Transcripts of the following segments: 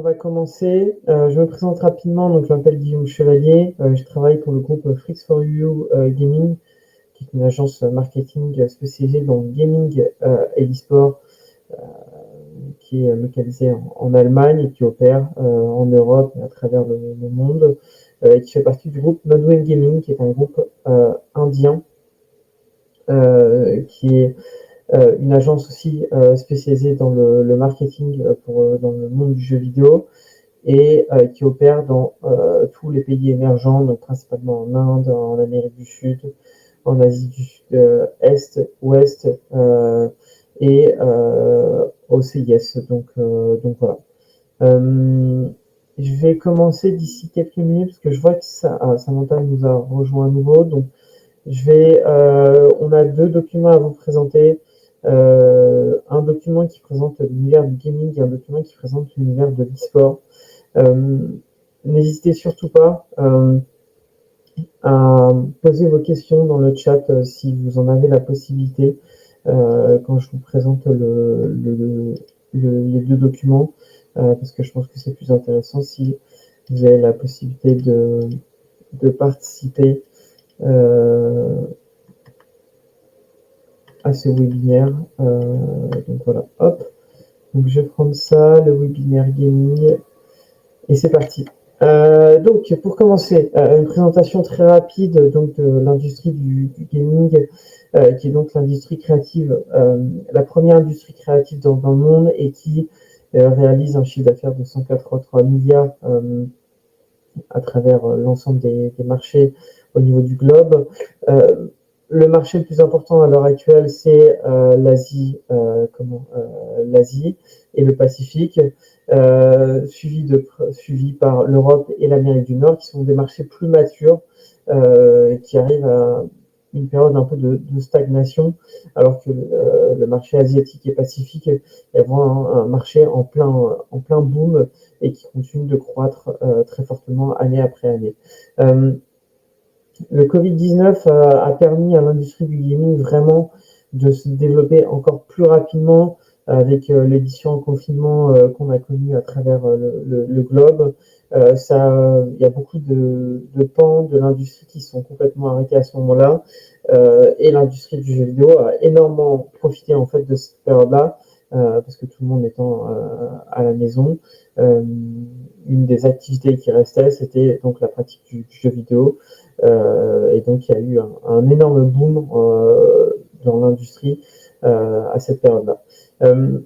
on va commencer. Je me présente rapidement. Donc, je m'appelle Guillaume Chevalier. Je travaille pour le groupe Freaks for You Gaming, qui est une agence marketing spécialisée dans le gaming et l'e-sport, qui est localisée en Allemagne et qui opère en Europe et à travers le monde, et qui fait partie du groupe Nodwin Gaming, qui est un groupe indien, qui est une agence aussi spécialisée dans le marketing dans le monde du jeu vidéo et qui opère dans tous les pays émergents, donc principalement en Inde, en Amérique du Sud, en Asie du Est, Ouest et au CIS. Donc voilà. Je vais commencer d'ici quelques minutes parce que je vois que Samantha nous a rejoint à nouveau. Donc on a deux documents à vous présenter. Un document qui présente l'univers du gaming et un document qui présente l'univers de l'e-sport. N'hésitez surtout pas à poser vos questions dans le chat si vous en avez la possibilité quand je vous présente les deux documents, parce que je pense que c'est plus intéressant si vous avez la possibilité de participer à ce webinaire. Donc voilà, hop. Donc je vais prendre ça, le webinaire gaming, et c'est parti. Donc pour commencer, une présentation très rapide donc de l'industrie du gaming, qui est donc l'industrie créative, la première industrie créative dans le monde et qui réalise un chiffre d'affaires de 183 milliards à travers l'ensemble des marchés au niveau du globe. Le marché le plus important à l'heure actuelle, c'est l'Asie et le Pacifique, suivi par l'Europe et l'Amérique du Nord, qui sont des marchés plus matures, qui arrivent à une période un peu de stagnation, alors que le marché asiatique et pacifique est vraiment un marché en plein boom et qui continue de croître très fortement année après année. Le Covid-19 a permis à l'industrie du gaming vraiment de se développer encore plus rapidement avec les différents confinements qu'on a connus à travers le globe. Il y a beaucoup de pans de l'industrie qui sont complètement arrêtés à ce moment-là, et l'industrie du jeu vidéo a énormément profité en fait de cette période-là, parce que tout le monde étant à la maison. Une des activités qui restait, c'était donc la pratique du jeu vidéo. Et donc, il y a eu un énorme boom dans l'industrie à cette période-là. On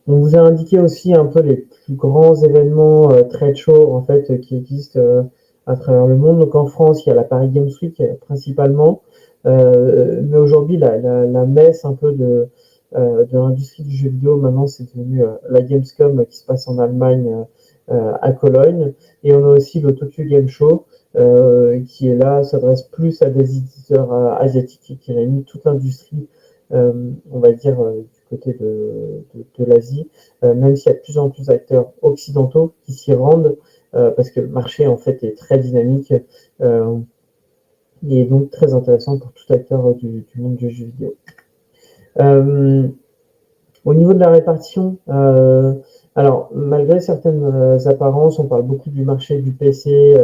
vous a indiqué aussi un peu les plus grands événements trade show en fait qui existent à travers le monde. Donc en France, il y a la Paris Games Week principalement, mais aujourd'hui la messe un peu de l'industrie du jeu vidéo maintenant c'est devenu la Gamescom qui se passe en Allemagne à Cologne, et on a aussi le Tokyo Game Show qui est là, s'adresse plus à des éditeurs asiatiques et qui réunit toute l'industrie, on va dire, du côté de l'Asie, même s'il y a de plus en plus d'acteurs occidentaux qui s'y rendent, parce que le marché en fait est très dynamique et donc très intéressant pour tout acteur du monde du jeu vidéo. Au niveau de la répartition, alors malgré certaines apparences, on parle beaucoup du marché du PC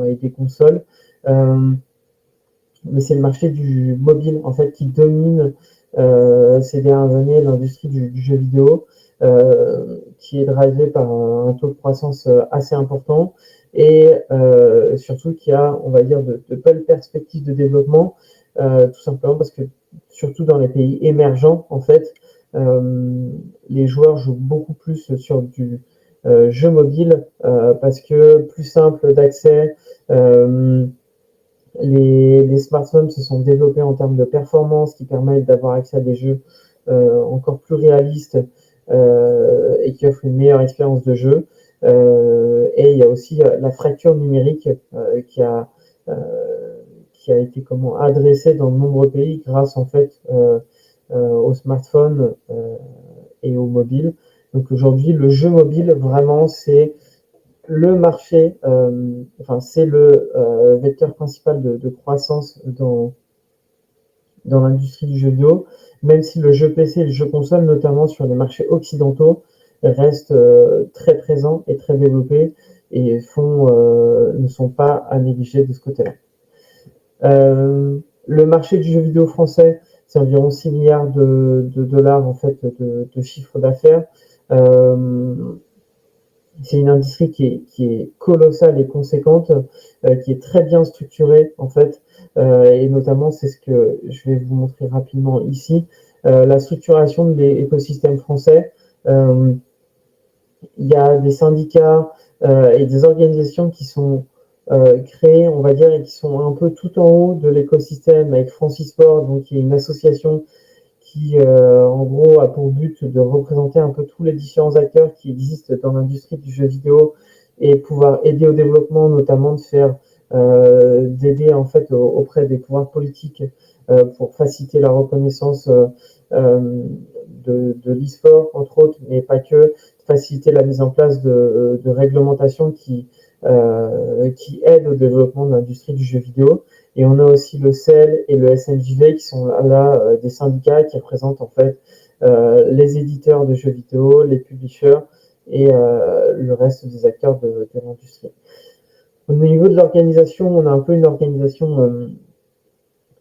et des consoles, mais c'est le marché du mobile en fait qui domine ces dernières années l'industrie du jeu vidéo, qui est drivé par un taux de croissance assez important et surtout qui a, on va dire, de belles perspectives de développement, tout simplement parce que surtout dans les pays émergents, en fait, les joueurs jouent beaucoup plus sur du jeu mobile parce que plus simple d'accès. Les smartphones se sont développés en termes de performance qui permettent d'avoir accès à des jeux encore plus réalistes et qui offrent une meilleure expérience de jeu. Et il y a aussi la fracture numérique qui a été adressée dans de nombreux pays grâce en fait aux smartphones et aux mobiles. Donc aujourd'hui, le jeu mobile, vraiment, c'est le marché, c'est le vecteur principal de croissance dans l'industrie du jeu vidéo, même si le jeu PC et le jeu console, notamment sur les marchés occidentaux, restent très présents et très développés et ne sont pas à négliger de ce côté-là. Le marché du jeu vidéo français, c'est environ 6 milliards de dollars en fait de chiffre d'affaires. C'est une industrie qui est colossale et conséquente, qui est très bien structurée en fait, et notamment c'est ce que je vais vous montrer rapidement ici, la structuration de l'écosystème français. Il y a des syndicats et des organisations qui sont créées, on va dire, et qui sont un peu tout en haut de l'écosystème avec Francisport, donc qui est une association qui, en gros, a pour but de représenter un peu tous les différents acteurs qui existent dans l'industrie du jeu vidéo et pouvoir aider au développement, notamment d'aider en fait auprès des pouvoirs politiques pour faciliter la reconnaissance de l'e-sport, entre autres, mais pas que, faciliter la mise en place de réglementations qui aident au développement de l'industrie du jeu vidéo. Et on a aussi le CEL et le SNJV qui sont là des syndicats qui représentent en fait les éditeurs de jeux vidéo, les publishers et le reste des acteurs de l'industrie. Au niveau de l'organisation, on a un peu une organisation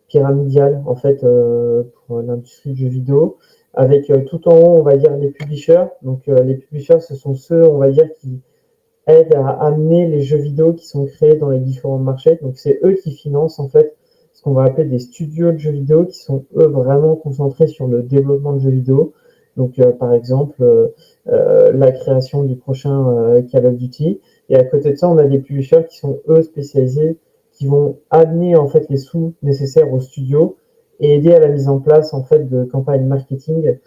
pyramidale en fait pour l'industrie du jeu vidéo, avec tout en haut, on va dire les publishers. Donc les publishers, ce sont ceux, on va dire, qui aident à amener les jeux vidéo qui sont créés dans les différents marchés. Donc c'est eux qui financent en fait ce qu'on va appeler des studios de jeux vidéo qui sont eux vraiment concentrés sur le développement de jeux vidéo. Donc par exemple la création du prochain Call of Duty. Et à côté de ça, on a des publishers qui sont eux spécialisés, qui vont amener en fait les sous nécessaires au studio et aider à la mise en place en fait de campagnes marketing.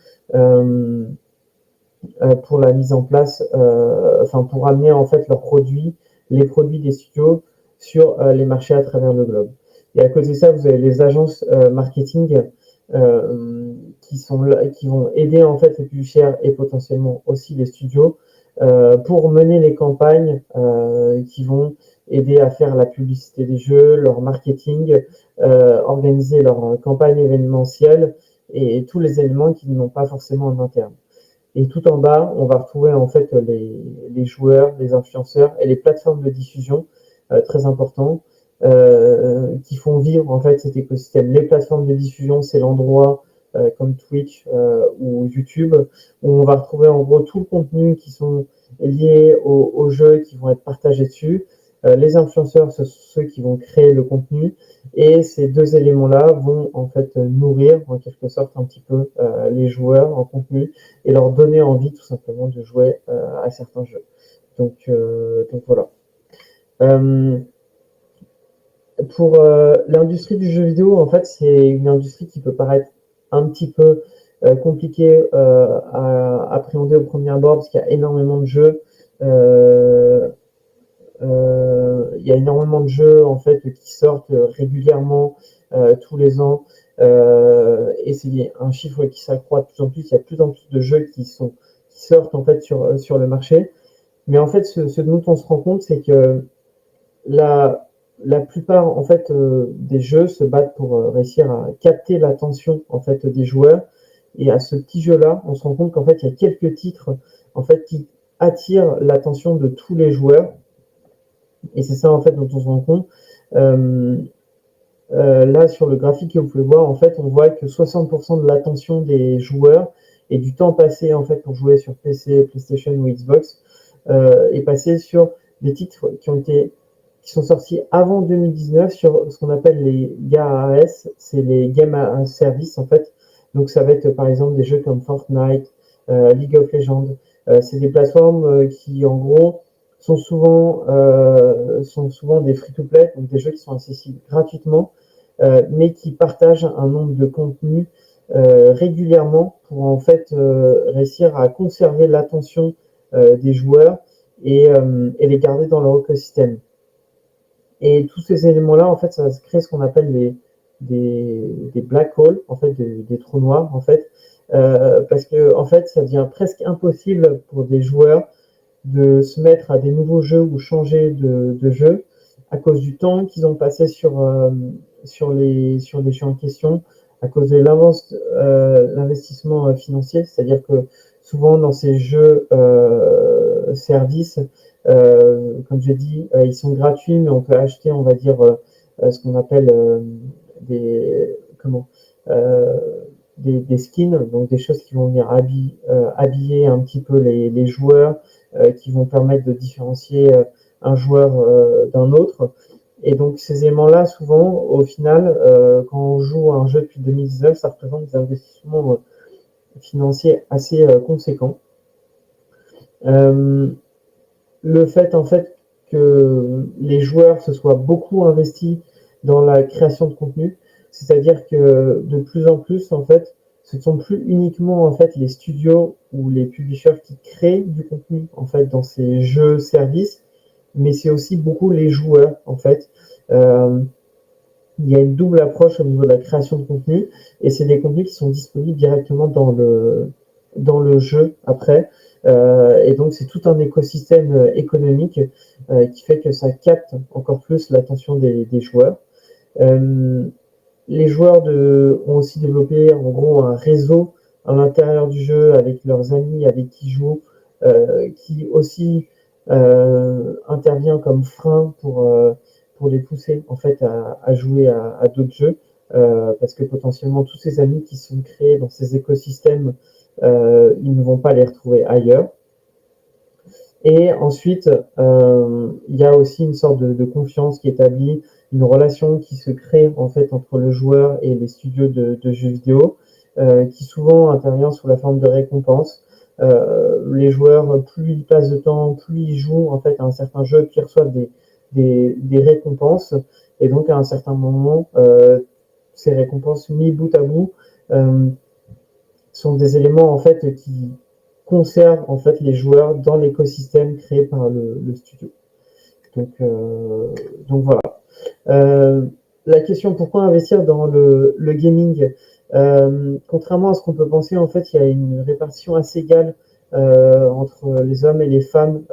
Pour la mise en place, pour amener en fait leurs produits, les produits des studios sur les marchés à travers le globe. Et à côté de ça, vous avez les agences marketing qui sont là, qui vont aider en fait les publishers et potentiellement aussi les studios pour mener les campagnes qui vont aider à faire la publicité des jeux, leur marketing, organiser leur campagne événementielle et tous les éléments qu'ils n'ont pas forcément en interne. Et tout en bas, on va retrouver en fait les joueurs, les influenceurs et les plateformes de diffusion très importants qui font vivre en fait cet écosystème. Les plateformes de diffusion, c'est l'endroit comme Twitch ou YouTube où on va retrouver en gros tout le contenu qui sont liés aux jeux qui vont être partagés dessus. Les influenceurs, ce sont ceux qui vont créer le contenu et ces deux éléments-là vont en fait nourrir en quelque sorte un petit peu les joueurs en contenu et leur donner envie tout simplement de jouer à certains jeux. Donc voilà. Pour l'industrie du jeu vidéo, en fait, c'est une industrie qui peut paraître un petit peu compliquée à appréhender au premier abord parce qu'il y a énormément de jeux. Il y a énormément de jeux en fait qui sortent régulièrement tous les ans et c'est un chiffre qui s'accroît de plus en plus. Il y a de plus en plus de jeux qui sortent en fait sur le marché. Mais en fait, ce dont on se rend compte, c'est que la plupart en fait des jeux se battent pour réussir à capter l'attention en fait des joueurs. Et à ce petit jeu-là, on se rend compte qu'en fait, il y a quelques titres en fait qui attirent l'attention de tous les joueurs. Et c'est ça en fait dont on se rend compte. Là, sur le graphique que vous pouvez voir, en fait, on voit que 60% de l'attention des joueurs et du temps passé en fait pour jouer sur PC, PlayStation ou Xbox est passé sur des titres qui sont sortis avant 2019 sur ce qu'on appelle les GAAS, c'est les Game as a Service en fait. Donc ça va être par exemple des jeux comme Fortnite, League of Legends. C'est des plateformes qui en gros sont souvent des free-to-play, donc des jeux qui sont accessibles gratuitement, mais qui partagent un nombre de contenus régulièrement pour en fait réussir à conserver l'attention des joueurs et les garder dans leur écosystème. Et tous ces éléments-là, en fait, ça va créer ce qu'on appelle des black holes, en fait, des trous noirs, en fait, parce que en fait, ça devient presque impossible pour des joueurs de se mettre à des nouveaux jeux ou changer de jeu à cause du temps qu'ils ont passé sur les jeux en question, à cause de l'investissement financier, c'est-à-dire que souvent dans ces jeux services, comme j'ai dit, ils sont gratuits, mais on peut acheter, on va dire, ce qu'on appelle des, comment, euh, des skins, donc des choses qui vont venir habiller un petit peu les joueurs, qui vont permettre de différencier un joueur d'un autre. Et donc ces éléments-là, souvent, au final, quand on joue à un jeu depuis 2019, ça représente des investissements financiers assez conséquents. Euh, le fait en fait que les joueurs se soient beaucoup investis dans la création de contenu, c'est-à-dire que de plus en plus en fait, ce ne sont plus uniquement en fait les studios ou les publishers qui créent du contenu en fait dans ces jeux services, mais c'est aussi beaucoup les joueurs en fait. Euh, il y a une double approche au niveau de la création de contenu et c'est des contenus qui sont disponibles directement dans le jeu après. Et donc c'est tout un écosystème économique qui fait que ça capte encore plus l'attention des joueurs. Euh, les joueurs ont aussi développé en gros un réseau à l'intérieur du jeu avec leurs amis avec qui ils jouent, qui aussi intervient comme frein pour les pousser en fait à jouer à d'autres jeux, parce que potentiellement tous ces amis qui sont créés dans ces écosystèmes, ils ne vont pas les retrouver ailleurs. Et ensuite, il y a aussi une sorte de confiance qui est établie, une relation qui se crée en fait entre le joueur et les studios de jeux vidéo, qui souvent intervient sous la forme de récompenses. Les joueurs, plus ils passent de temps, plus ils jouent en fait à un certain jeu, plus ils reçoivent des récompenses. Et donc à un certain moment, ces récompenses mis bout à bout euh, sont des éléments en fait qui conservent en fait les joueurs dans l'écosystème créé par le studio. Donc, euh, donc voilà. Euh, la question pourquoi investir dans le gaming, contrairement à ce qu'on peut penser, en fait, il y a une répartition assez égale entre les hommes et les femmes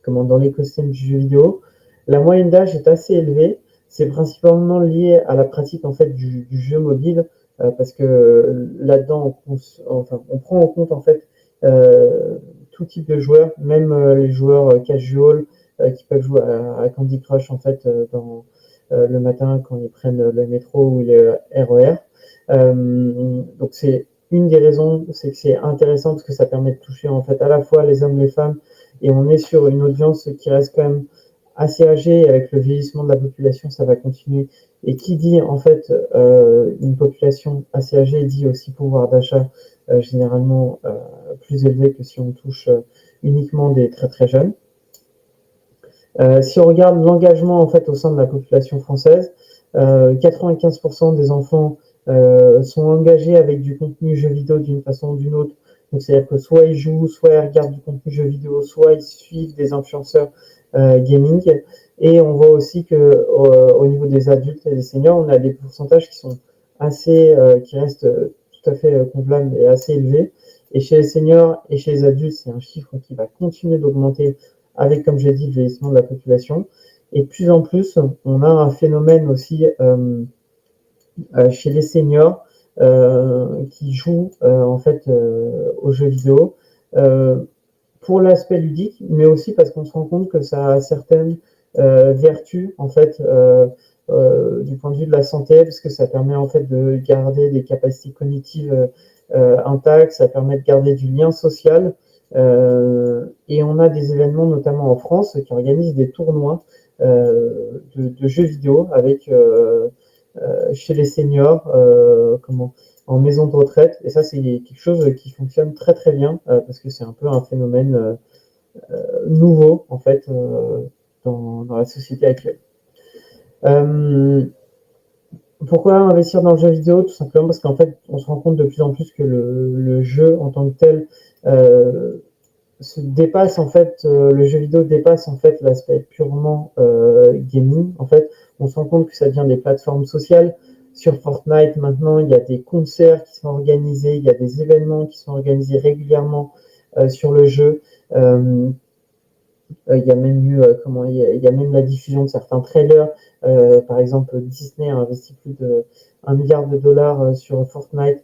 dans l'écosystème du jeu vidéo. La moyenne d'âge est assez élevée. C'est principalement lié à la pratique en fait du jeu mobile, parce que là-dedans on prend en compte en fait tout type de joueurs, même les joueurs casual qui peuvent jouer à Candy Crush en fait le matin quand ils prennent le métro ou le RER. Donc c'est une des raisons, c'est que c'est intéressant parce que ça permet de toucher en fait à la fois les hommes, les femmes, et on est sur une audience qui reste quand même assez âgée. Et avec le vieillissement de la population, ça va continuer. Et qui dit en fait une population assez âgée dit aussi pouvoir d'achat généralement plus élevé que si on touche uniquement des très très jeunes. Si on regarde l'engagement en fait au sein de la population française, 95% des enfants sont engagés avec du contenu jeu vidéo d'une façon ou d'une autre. Donc c'est-à-dire que soit ils jouent, soit ils regardent du contenu jeu vidéo, soit ils suivent des influenceurs gaming. Et on voit aussi que au niveau des adultes et des seniors, on a des pourcentages qui sont qui restent tout à fait convenables et assez élevés. Et chez les seniors et chez les adultes, c'est un chiffre qui va continuer d'augmenter avec, comme j'ai dit, le vieillissement de la population. Et de plus en plus, on a un phénomène aussi chez les seniors qui jouent en fait aux jeux vidéo pour l'aspect ludique, mais aussi parce qu'on se rend compte que ça a certaines vertus en fait du point de vue de la santé, parce que ça permet en fait de garder des capacités cognitives intactes, ça permet de garder du lien social. Et on a des événements, notamment en France, qui organisent des tournois de jeux vidéo avec chez les seniors, en maison de retraite. Et ça, c'est quelque chose qui fonctionne très très bien parce que c'est un peu un phénomène nouveau en fait dans la société actuelle. Euh, Pourquoi investir dans le jeu vidéo? Tout simplement parce qu'en fait, on se rend compte de plus en plus que le jeu en tant que tel euh, se dépasse en fait, le jeu vidéo dépasse en fait l'aspect purement gaming. En fait, on se rend compte que ça devient des plateformes sociales. Sur Fortnite, maintenant, il y a des concerts qui sont organisés, il y a des événements qui sont organisés régulièrement sur le jeu. Euh, il y a même eu, il y a même la diffusion de certains trailers. Par exemple, Disney a investi plus 1 milliard de dollars sur Fortnite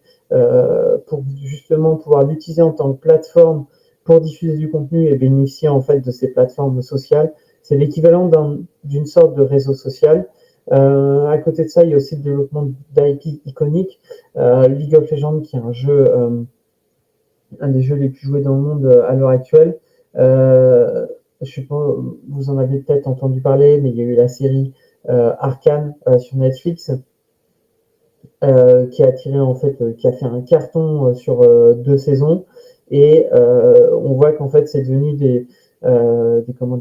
pour justement pouvoir l'utiliser en tant que plateforme pour diffuser du contenu et bénéficier en fait de ces plateformes sociales. C'est l'équivalent d'une sorte de réseau social. À côté de ça, il y a aussi le développement d'IP iconiques. League of Legends, qui est un des jeux les plus joués dans le monde à l'heure actuelle. Je sais pas, vous en avez peut-être entendu parler, mais il y a eu la série Arcane sur Netflix, qui a attiré en fait, qui a fait un carton sur 2 saisons, et on voit qu'en fait c'est devenu des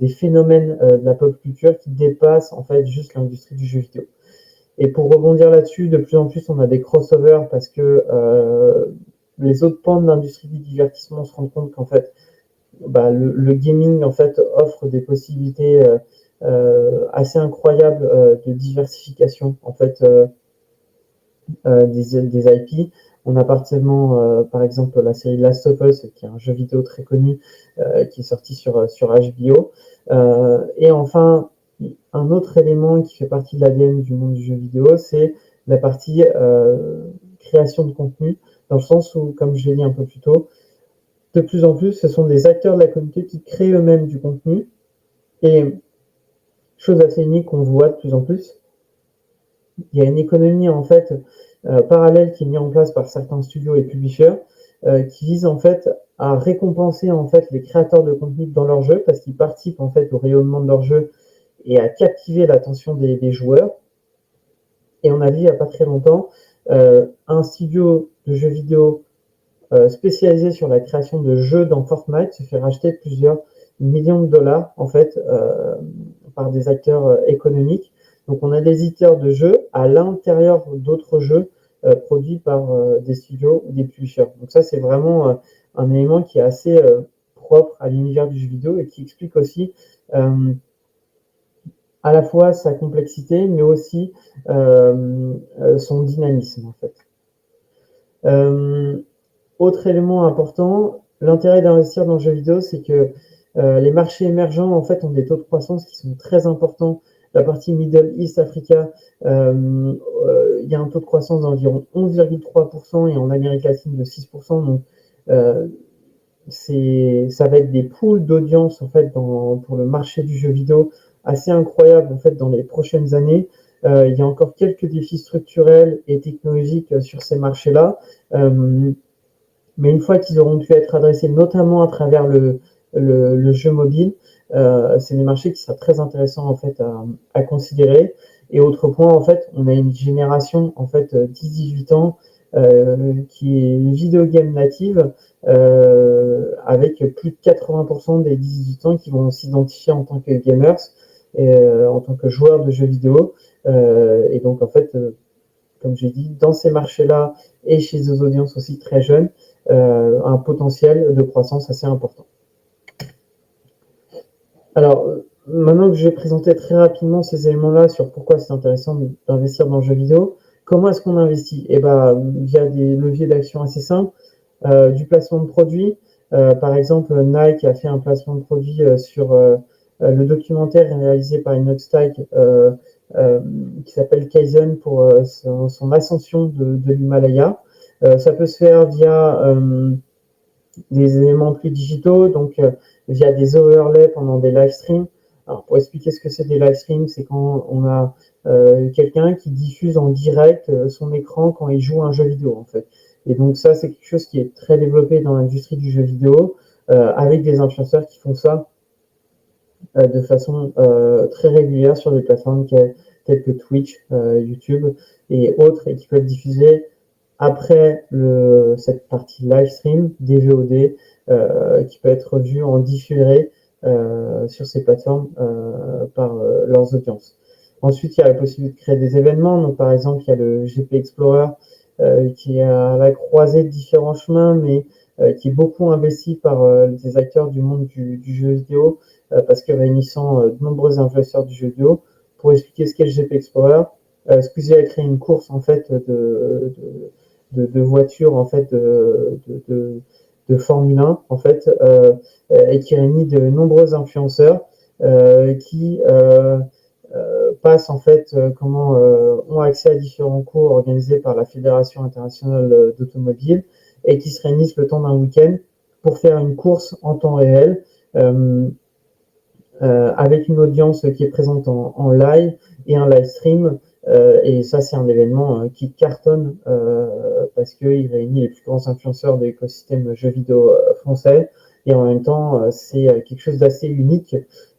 phénomènes de la pop culture qui dépassent en fait juste l'industrie du jeu vidéo. Et pour rebondir là-dessus, de plus en plus on a des crossovers parce que les autres pans de l'industrie du divertissement se rendent compte qu'en fait le gaming en fait offre des possibilités assez incroyables de diversification en fait des IP. On a par exemple la série Last of Us, qui est un jeu vidéo très connu, qui est sorti sur HBO. Et enfin, un autre élément qui fait partie de l'ADN du monde du jeu vidéo, c'est la partie création de contenu, dans le sens où, comme je l'ai dit un peu plus tôt, de plus en plus, ce sont des acteurs de la communauté qui créent eux-mêmes du contenu. Et chose assez unique qu'on voit de plus en plus, il y a une économie en fait parallèle qui est mise en place par certains studios et publishers qui vise en fait à récompenser en fait les créateurs de contenu dans leur jeu parce qu'ils participent en fait au rayonnement de leur jeu et à captiver l'attention des joueurs. Et on a vu il n'y a pas très longtemps un studio de jeux vidéo spécialisé sur la création de jeux dans Fortnite se fait racheter plusieurs millions de dollars en fait par des acteurs économiques. Donc on a des éditeurs de jeux à l'intérieur d'autres jeux produits par des studios ou des publishers. Donc ça c'est vraiment un élément qui est assez propre à l'univers du jeu vidéo et qui explique aussi à la fois sa complexité mais aussi son dynamisme en fait. Autre élément important, l'intérêt d'investir dans le jeu vidéo, c'est que les marchés émergents en fait ont des taux de croissance qui sont très importants. La partie Middle East Africa, il y a un taux de croissance d'environ 11,3% et en Amérique latine de 6%. Donc ça va être des pools d'audience en fait pour le marché du jeu vidéo assez incroyable en fait dans les prochaines années. Il y a encore quelques défis structurels et technologiques sur ces marchés-là. Mais une fois qu'ils auront pu être adressés, notamment à travers le jeu mobile, c'est des marchés qui seraient très intéressants en fait à considérer. Et autre point, en fait, on a une génération en fait 10-18 ans qui est une vidéo game native avec plus de 80% des 18 ans qui vont s'identifier en tant que gamers et en tant que joueurs de jeux vidéo. Et donc en fait, comme j'ai dit, dans ces marchés-là et chez des audiences aussi très jeunes, un potentiel de croissance assez important. Alors, maintenant que j'ai présenté très rapidement ces éléments-là sur pourquoi c'est intéressant d'investir dans le jeu vidéo, comment est-ce qu'on investit? Eh ben, via des leviers d'action assez simples, du placement de produits. Par exemple, Nike a fait un placement de produit sur le documentaire réalisé par Inoxtag qui s'appelle Kaizen pour son ascension de l'Himalaya. Ça peut se faire via des éléments plus digitaux, donc via des overlays pendant des live streams. Alors, pour expliquer ce que c'est des live streams, c'est quand on a quelqu'un qui diffuse en direct son écran quand il joue un jeu vidéo, en fait. Et donc ça, c'est quelque chose qui est très développé dans l'industrie du jeu vidéo, avec des influenceurs qui font ça de façon très régulière sur des plateformes telles que Twitch, YouTube et autres, et qui peuvent diffuser après cette partie live stream des VOD qui peut être vue en différé sur ces plateformes par leurs audiences. Ensuite, il y a la possibilité de créer des événements. Donc, par exemple, il y a le GP Explorer qui est à la croisée de différents chemins, mais qui est beaucoup investi par des acteurs du monde du jeu vidéo, parce que réunissant de nombreux influenceurs du jeu vidéo. Pour expliquer ce qu'est le GP Explorer, Squeezie a créé une course en fait de voitures en fait de Formule 1 en fait et qui réunit de nombreux influenceurs qui passent en fait ont accès à différents cours organisés par la Fédération internationale d'automobile et qui se réunissent le temps d'un week-end pour faire une course en temps réel avec une audience qui est présente en live et un live stream. Et ça, c'est un événement qui cartonne parce qu'il réunit les plus grands influenceurs de l'écosystème jeux vidéo français. Et en même temps, c'est quelque chose d'assez unique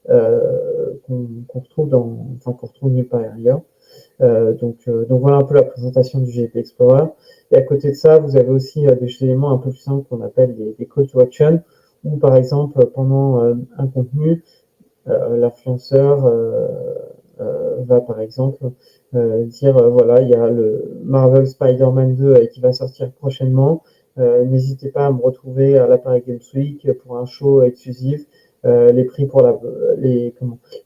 qu'on retrouve qu'on retrouve nulle part ailleurs. Donc voilà un peu la présentation du GP Explorer. Et à côté de ça, vous avez aussi des éléments un peu plus simples qu'on appelle des call to action, où par exemple, pendant un contenu, l'influenceur va par exemple dire voilà, il y a le Marvel Spider-Man 2 qui va sortir prochainement. N'hésitez pas à me retrouver à la Paris Games Week pour un show exclusif. Les prix pour le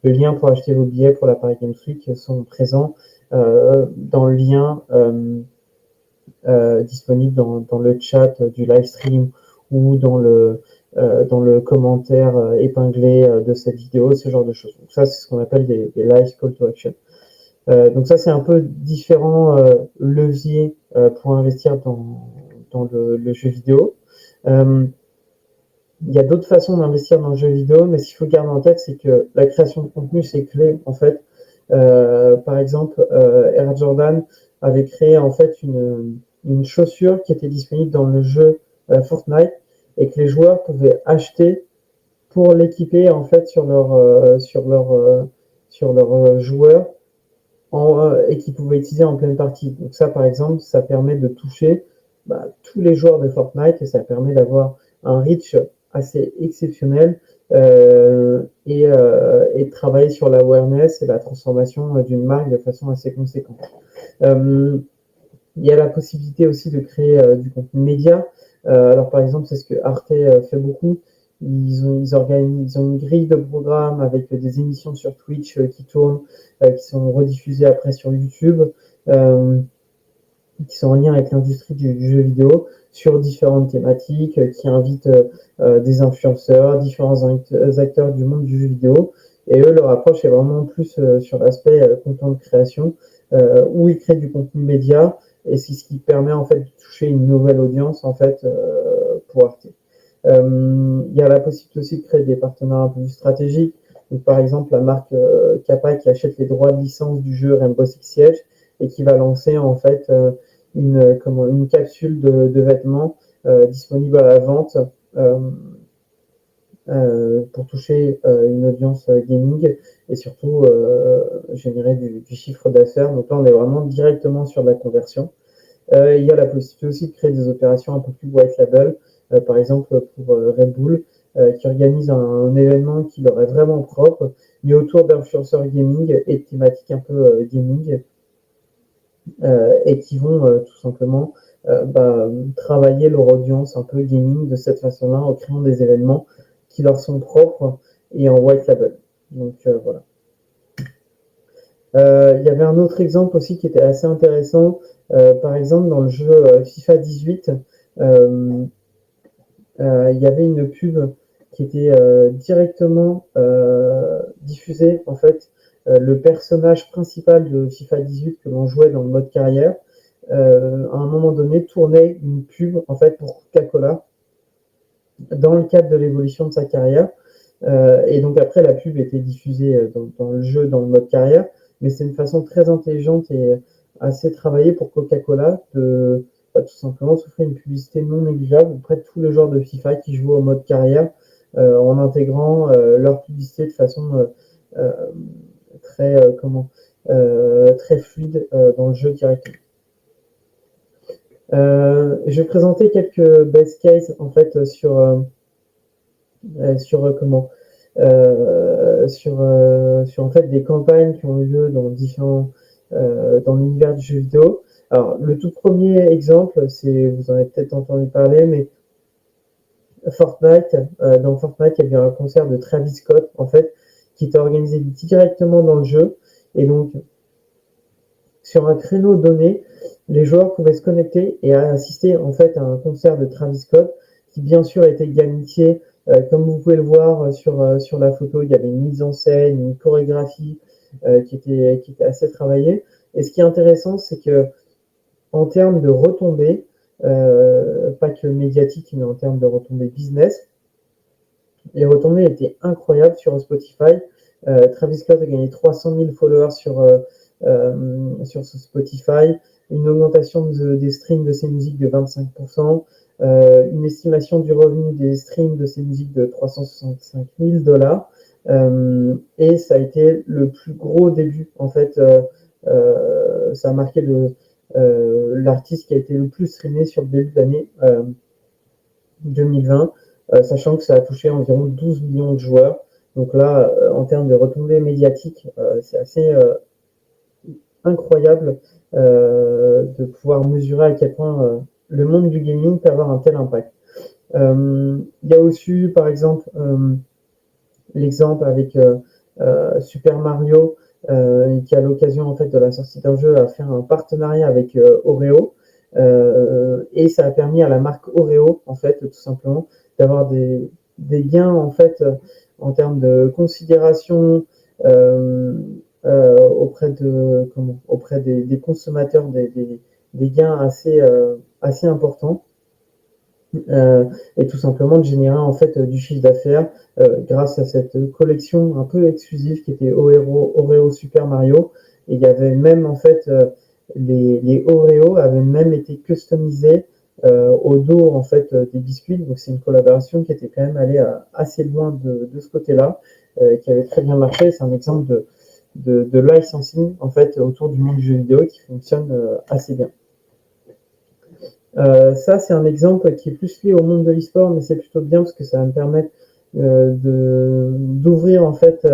lien pour acheter vos billets pour la Paris Games Week sont présents dans le lien disponible dans le chat du live stream ou dans le commentaire épinglé de cette vidéo, ce genre de choses. Donc ça, c'est ce qu'on appelle des live call to action. Donc ça, c'est un peu différents leviers pour investir dans le jeu vidéo. Il y a d'autres façons d'investir dans le jeu vidéo, mais ce qu'il faut garder en tête, c'est que la création de contenu, c'est clé, en fait. Par exemple, Air Jordan avait créé, en fait, une chaussure qui était disponible dans le jeu Fortnite et que les joueurs pouvaient acheter pour l'équiper, en fait, sur leur joueur et qu'ils pouvaient utiliser en pleine partie. Donc ça, par exemple, ça permet de toucher tous les joueurs de Fortnite et ça permet d'avoir un reach assez exceptionnel et de travailler sur l'awareness et la transformation d'une marque de façon assez conséquente. Il y a la possibilité aussi de créer du contenu média. Alors par exemple, c'est ce que Arte fait beaucoup. Ils ont une grille de programmes avec des émissions sur Twitch qui tournent, qui sont rediffusées après sur YouTube, qui sont en lien avec l'industrie du jeu vidéo sur différentes thématiques, qui invitent des influenceurs, différents acteurs du monde du jeu vidéo. Et eux, leur approche est vraiment plus sur l'aspect content de création, où ils créent du contenu média, et c'est ce qui permet en fait de toucher une nouvelle audience en fait pour Arte. Il y a la possibilité aussi de créer des partenariats un peu plus stratégiques. Donc, par exemple, la marque Kappa qui achète les droits de licence du jeu Rainbow Six Siege et qui va lancer en fait une capsule de vêtements disponible à la vente pour toucher une audience gaming et surtout générer du chiffre d'affaires. Donc là, on est vraiment directement sur de la conversion. Il y a la possibilité aussi de créer des opérations un peu plus white label, par exemple pour Red Bull, qui organise un événement qui leur est vraiment propre, mais autour d'influenceurs gaming et de thématiques un peu gaming, et qui vont tout simplement travailler leur audience un peu gaming de cette façon-là en créant des événements qui leur sont propres et en white label. Donc voilà. Il y avait un autre exemple aussi qui était assez intéressant. Par exemple, dans le jeu FIFA 18, il y avait une pub qui était directement diffusée. En fait, le personnage principal de FIFA 18 que l'on jouait dans le mode carrière, à un moment donné, tournait une pub en fait pour Coca-Cola dans le cadre de l'évolution de sa carrière. Et donc après, la pub était diffusée dans le jeu, dans le mode carrière, mais c'est une façon très intelligente et assez travaillée pour Coca-Cola de tout simplement s'offrir une publicité non négligeable auprès de tous les joueurs de FIFA qui jouent au mode carrière en intégrant leur publicité de façon très très fluide dans le jeu directement. Je vais présenter quelques best cases en fait sur en fait des campagnes qui ont eu lieu dans différents dans l'univers du jeu vidéo. Alors le tout premier exemple, c'est vous en avez peut-être entendu parler, mais Fortnite. Dans Fortnite, il y avait un concert de Travis Scott en fait qui était organisé directement dans le jeu et donc sur un créneau donné, les joueurs pouvaient se connecter et assister en fait à un concert de Travis Scott qui bien sûr était gamifié. Comme vous pouvez le voir sur la photo, il y avait une mise en scène, une chorégraphie qui était assez travaillé. Et ce qui est intéressant, c'est que en termes de retombées, pas que médiatiques, mais en termes de retombées business, les retombées étaient incroyables sur Spotify. Travis Scott a gagné 300 000 followers sur Spotify, une augmentation des streams de ses musiques de 25%, une estimation du revenu des streams de ses musiques de 365 000 dollars. Et ça a été le plus gros début, en fait. Ça a marqué l'artiste qui a été le plus streamé sur le début de l'année 2020, sachant que ça a touché environ 12 millions de joueurs. Donc là, en termes de retombées médiatiques, c'est assez incroyable de pouvoir mesurer à quel point le monde du gaming peut avoir un tel impact. Il y a aussi, par exemple, l'exemple avec Super Mario, qui à l'occasion en fait de la sortie d'un jeu a fait un partenariat avec Oreo, et ça a permis à la marque Oreo en fait tout simplement d'avoir des gains en fait en termes de considération auprès des consommateurs, des gains assez importants. Et tout simplement de générer en fait du chiffre d'affaires grâce à cette collection un peu exclusive qui était Oreo Super Mario. Et il y avait même en fait les Oreo avaient même été customisés au dos en fait des biscuits. Donc c'est une collaboration qui était quand même allée assez loin de ce côté-là, qui avait très bien marché. C'est un exemple de licensing en fait autour du monde du jeu vidéo qui fonctionne assez bien. Ça, c'est un exemple qui est plus lié au monde de l'e-sport, mais c'est plutôt bien parce que ça va me permettre d'ouvrir en fait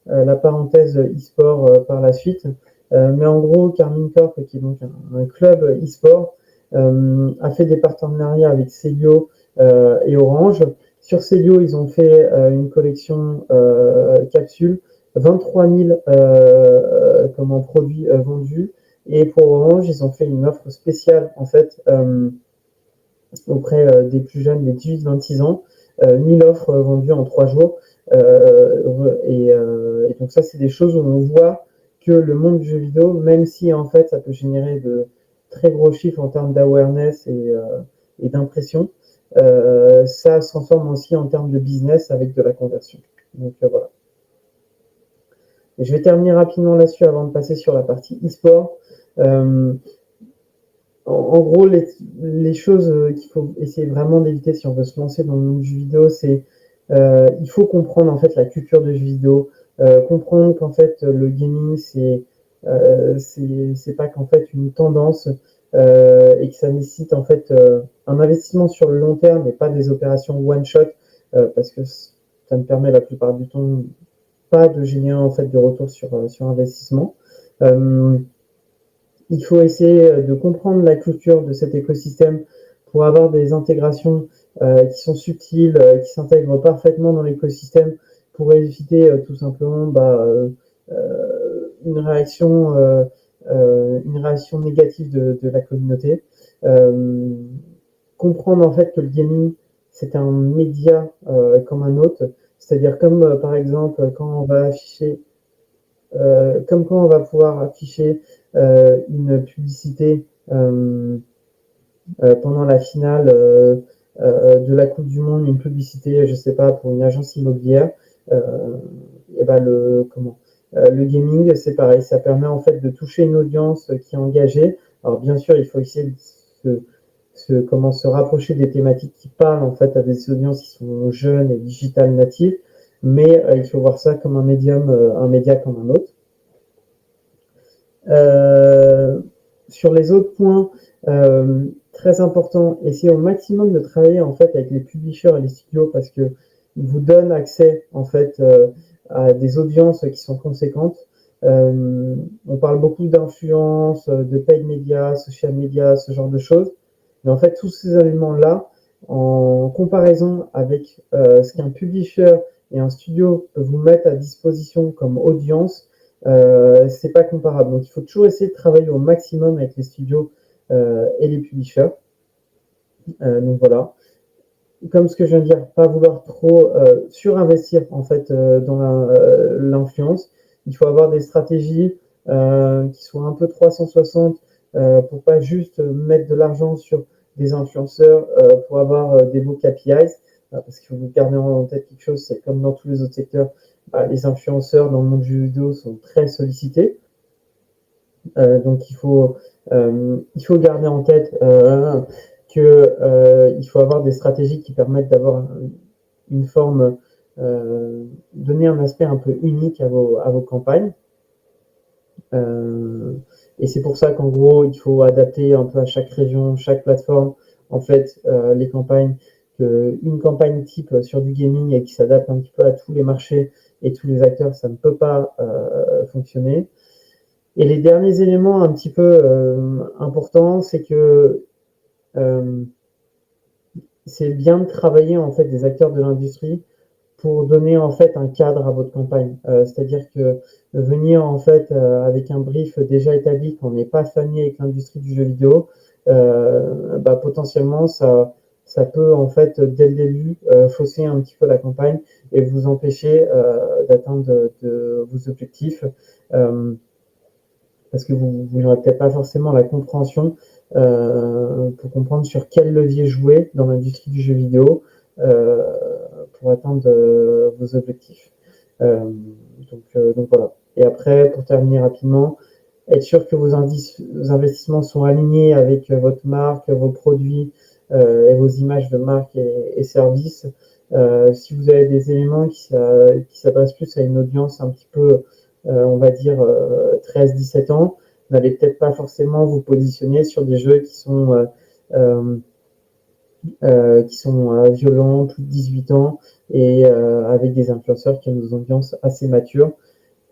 la parenthèse e-sport par la suite. Mais en gros, Carmine Corp, qui est donc un club e-sport, a fait des partenariats avec Celio et Orange. Sur Celio, ils ont fait une collection capsule, 23 000 produits vendus. Et pour Orange, ils ont fait une offre spéciale en fait auprès des plus jeunes, des 18-26 ans, 1000 offres vendues en 3 jours. Et donc ça, c'est des choses où on voit que le monde du jeu vidéo, même si en fait ça peut générer de très gros chiffres en termes d'awareness et d'impression, ça se transforme aussi en termes de business avec de la conversion. Donc voilà. Et je vais terminer rapidement là-dessus avant de passer sur la partie e-sport. En gros, les choses qu'il faut essayer vraiment d'éviter si on veut se lancer dans le monde du jeu vidéo, c'est il faut comprendre en fait la culture de jeu vidéo, comprendre qu'en fait le gaming c'est pas qu'en fait une tendance et que ça nécessite en fait un investissement sur le long terme et pas des opérations one shot parce que ça ne permet la plupart du temps pas de générer en fait de retour sur investissement. Il faut essayer de comprendre la culture de cet écosystème pour avoir des intégrations qui sont subtiles, qui s'intègrent parfaitement dans l'écosystème pour éviter tout simplement une réaction négative de la communauté. Comprendre en fait que le gaming c'est un média comme un autre, c'est-à-dire comme par exemple quand on va afficher comme quand on va pouvoir afficher une publicité pendant la finale de la Coupe du Monde, une publicité, je sais pas, pour une agence immobilière, et ben le gaming, c'est pareil, ça permet en fait de toucher une audience qui est engagée. Alors bien sûr, il faut essayer de se rapprocher des thématiques qui parlent en fait à des audiences qui sont jeunes et digital natives, mais il faut voir ça comme un médium, un média comme un autre. Sur les autres points, très important, essayez au maximum de travailler en fait avec les publishers et les studios parce que ils vous donnent accès en fait à des audiences qui sont conséquentes. On parle beaucoup d'influence, de paid media, social media, ce genre de choses. Mais en fait, tous ces éléments-là, en comparaison avec ce qu'un publisher et un studio peuvent vous mettre à disposition comme audience, c'est pas comparable. Donc il faut toujours essayer de travailler au maximum avec les studios et les publishers. Donc voilà. Comme ce que je viens de dire, pas vouloir trop surinvestir en fait dans l'influence. il faut avoir des stratégies qui soient un peu 360 pour pas juste mettre de l'argent sur des influenceurs pour avoir des beaux KPIs. Parce que vous gardez en tête quelque chose, c'est comme dans tous les autres secteurs, les influenceurs dans le monde du jeu vidéo sont très sollicités. Donc il faut garder en tête qu'il faut avoir des stratégies qui permettent d'avoir une forme, donner un aspect un peu unique à vos campagnes. Et c'est pour ça qu'en gros, il faut adapter un peu à chaque région, chaque plateforme, en fait, les campagnes. Une campagne type sur du gaming et qui s'adapte un petit peu à tous les marchés et tous les acteurs, ça ne peut pas fonctionner. Et les derniers éléments un petit peu importants, c'est que c'est bien de travailler en fait des acteurs de l'industrie pour donner en fait un cadre à votre campagne. C'est-à-dire que venir en fait avec un brief déjà établi, qu'on n'est pas familier avec l'industrie du jeu vidéo, potentiellement ça peut en fait dès le début fausser un petit peu la campagne et vous empêcher d'atteindre de vos objectifs. Parce que vous n'aurez peut-être pas forcément la compréhension pour comprendre sur quel levier jouer dans l'industrie du jeu vidéo pour atteindre vos objectifs. Donc voilà. Et après, pour terminer rapidement, être sûr que vos investissements sont alignés avec votre marque, vos produits et vos images de marque et services. Si vous avez des éléments qui s'adressent plus à une audience un petit peu, on va dire, 13-17 ans, vous n'allez peut-être pas forcément vous positionner sur des jeux qui sont violents, plus de 18 ans, et avec des influenceurs qui ont des audiences assez matures.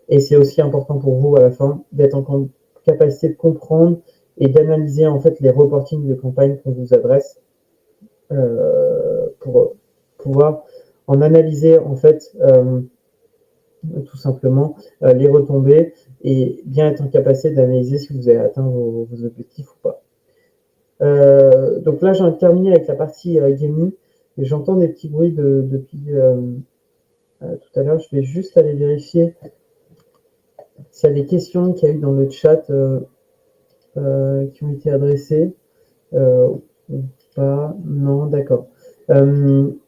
Et c'est aussi important pour vous, à la fin, d'être en capacité de comprendre et d'analyser en fait les reportings de campagne qu'on vous adresse pour pouvoir en analyser en fait tout simplement les retombées et bien être en capacité d'analyser si vous avez atteint vos objectifs ou pas. Donc là, j'ai terminé avec la partie gaming. Et j'entends des petits bruits depuis tout à l'heure. Je vais juste aller vérifier s'il y a des questions qu'il y a eu dans le chat qui ont été adressées ou pas. Non, d'accord.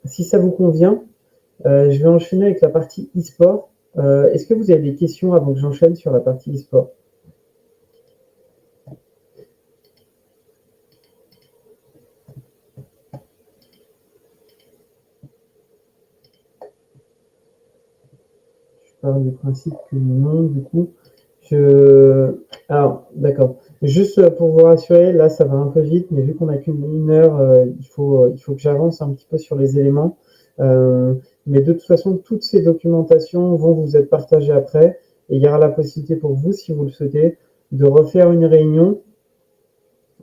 Si ça vous convient, je vais enchaîner avec la partie e-sport. Est-ce que vous avez des questions avant que j'enchaîne sur la partie e-sport? Je pars du principe que non, du coup. Alors, d'accord. Juste pour vous rassurer, là, ça va un peu vite, mais vu qu'on n'a qu'une heure, il faut que j'avance un petit peu sur les éléments. Mais de toute façon, toutes ces documentations vont vous être partagées après. Et il y aura la possibilité pour vous, si vous le souhaitez, de refaire une réunion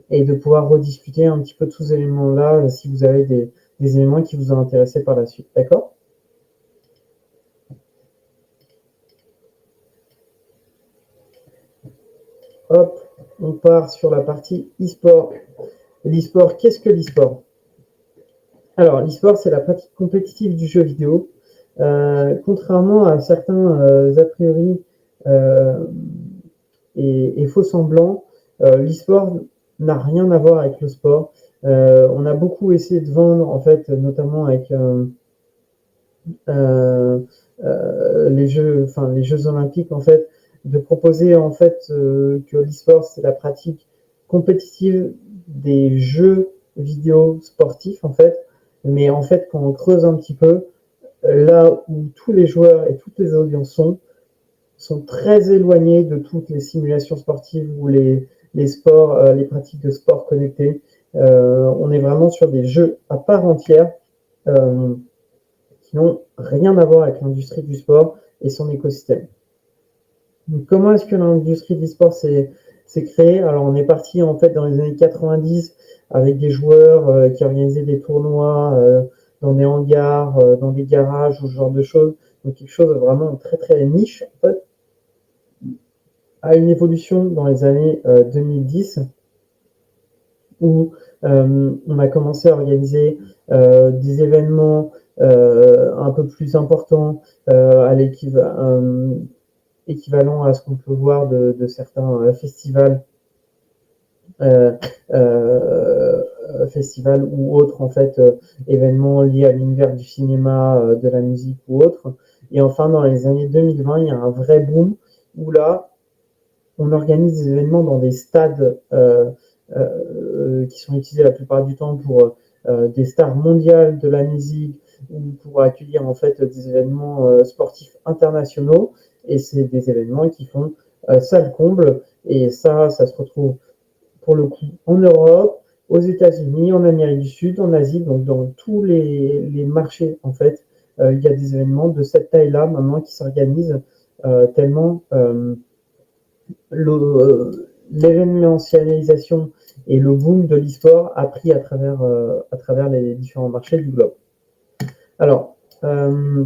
et de pouvoir rediscuter un petit peu de tous ces éléments-là si vous avez des éléments qui vous ont intéressé par la suite. D'accord? Hop, on part sur la partie e-sport. L'e-sport, qu'est-ce que l'e-sport? Alors, l'e-sport, c'est la pratique compétitive du jeu vidéo. Contrairement à certains a priori et faux semblants, l'e-sport n'a rien à voir avec le sport. On a beaucoup essayé de vendre, en fait, notamment avec les Jeux olympiques, en fait, de proposer en fait que l'e-sport c'est la pratique compétitive des jeux vidéo sportifs en fait, mais en fait quand on creuse un petit peu, là où tous les joueurs et toutes les audiences sont très éloignés de toutes les simulations sportives ou les sports, les pratiques de sport connectés. On est vraiment sur des jeux à part entière. Qui n'ont rien à voir avec l'industrie du sport et son écosystème. Donc, comment est-ce que l'industrie de l'e-sport s'est créée? Alors, on est parti en fait dans les années 90 avec des joueurs qui organisaient des tournois dans des hangars, dans des garages ou ce genre de choses. Donc, quelque chose de vraiment très très niche en fait, à une évolution dans les années 2010 où on a commencé à organiser des événements un peu plus importants à l'équivalent équivalent à ce qu'on peut voir de certains festivals, euh, euh, festivals ou autres en fait événements liés à l'univers du cinéma, de la musique ou autre. Et enfin, dans les années 2020, il y a un vrai boom où là, on organise des événements dans des stades qui sont utilisés la plupart du temps pour des stars mondiales de la musique ou pour accueillir en fait des événements sportifs internationaux. Et c'est des événements qui font salle comble. Et ça se retrouve pour le coup en Europe, aux États-Unis, en Amérique du Sud, en Asie, donc dans tous les marchés en fait. Il y a des événements de cette taille-là maintenant qui s'organisent tellement l'événementialisation et le boom de l'histoire a pris à travers les différents marchés du globe. Alors, je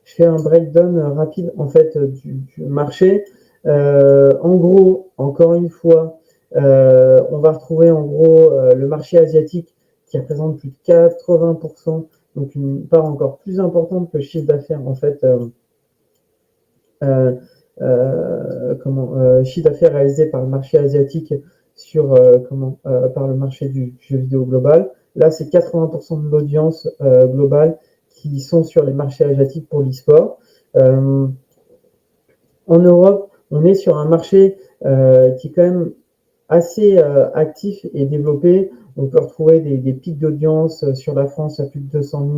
fais un breakdown rapide en fait du marché. En gros, encore une fois, on va retrouver en gros le marché asiatique qui représente plus de 80%, donc une part encore plus importante que le chiffre d'affaires en fait. Euh, chiffre d'affaires réalisé par le marché asiatique sur par le marché du jeu vidéo global. Là, c'est 80% de l'audience globale qui sont sur les marchés asiatiques pour l'e-sport. En Europe, on est sur un marché qui est quand même assez actif et développé. On peut retrouver des pics d'audience sur la France à plus de 200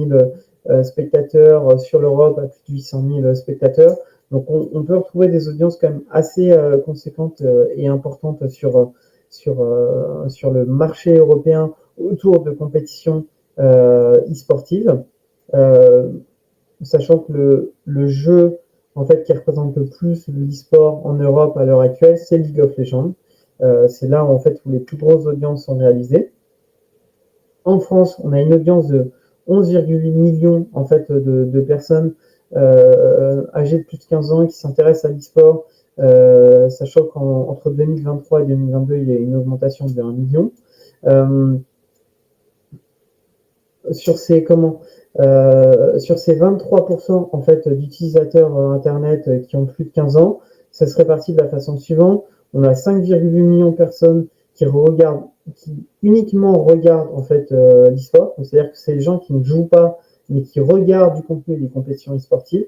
000 spectateurs, sur l'Europe à plus de 800 000 spectateurs. Donc on peut retrouver des audiences quand même assez conséquentes et importantes sur le marché européen autour de compétitions e-sportives. Euh, Sachant que le jeu en fait qui représente le plus l'e-sport en Europe à l'heure actuelle, c'est League of Legends. C'est là en fait où les plus grosses audiences sont réalisées. En France, on a une audience de 11,8 millions en fait de personnes âgées de plus de 15 ans qui s'intéressent à l'e-sport, sachant qu'entre 2023 et 2022, il y a une augmentation de 1 million. Sur ces sur ces 23% en fait d'utilisateurs internet qui ont plus de 15 ans, ça se répartit de la façon suivante. On a 5,8 millions de personnes qui uniquement regardent en fait l'e-sport, c'est-à-dire que c'est les gens qui ne jouent pas mais qui regardent du contenu des compétitions e-sportives.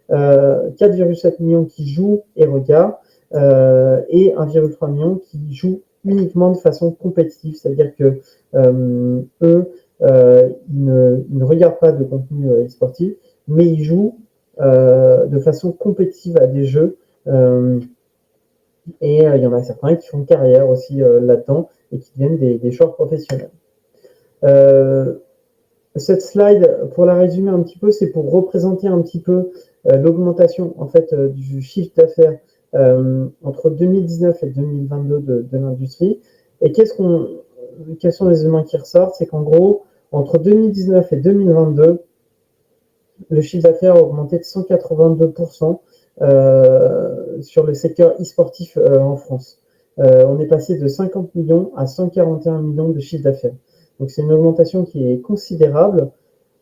4,7 millions qui jouent et regardent et 1,3 million qui jouent uniquement de façon compétitive, c'est-à-dire que eux ils ne regardent pas de contenu sportif, mais ils jouent de façon compétitive à des jeux. Et il y en a certains qui font carrière aussi là-dedans et qui deviennent des joueurs professionnels. Cette slide, pour la résumer un petit peu, c'est pour représenter un petit peu l'augmentation en fait du chiffre d'affaires entre 2019 et 2022 de l'industrie. Et quels sont les éléments qui ressortent? C'est qu'en gros, entre 2019 et 2022, le chiffre d'affaires a augmenté de 182% sur le secteur e-sportif en France. On est passé de 50 millions à 141 millions de chiffre d'affaires. Donc c'est une augmentation qui est considérable.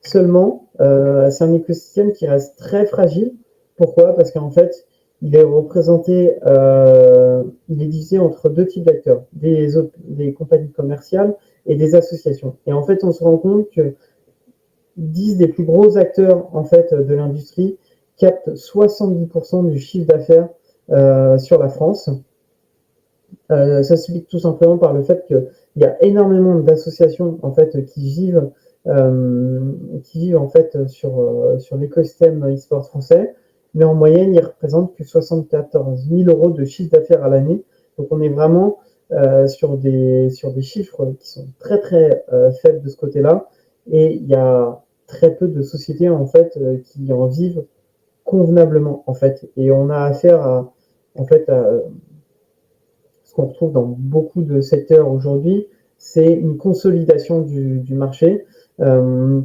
Seulement, c'est un écosystème qui reste très fragile. Pourquoi? Parce qu'en fait, il est représenté, il est divisé entre deux types d'acteurs, des compagnies commerciales et des associations. Et en fait, on se rend compte que 10 des plus gros acteurs en fait de l'industrie captent 70% du chiffre d'affaires sur la France. Ça s'explique tout simplement par le fait qu'il y a énormément d'associations en fait qui vivent en fait sur l'écosystème e-sport français, mais en moyenne ils représentent que 74 000 euros de chiffre d'affaires à l'année. Donc on est vraiment sur des chiffres qui sont très très faibles de ce côté-là, et il y a très peu de sociétés en fait qui en vivent convenablement en fait, et on a affaire à en fait à ce qu'on retrouve dans beaucoup de secteurs aujourd'hui, c'est une consolidation du marché. Euh,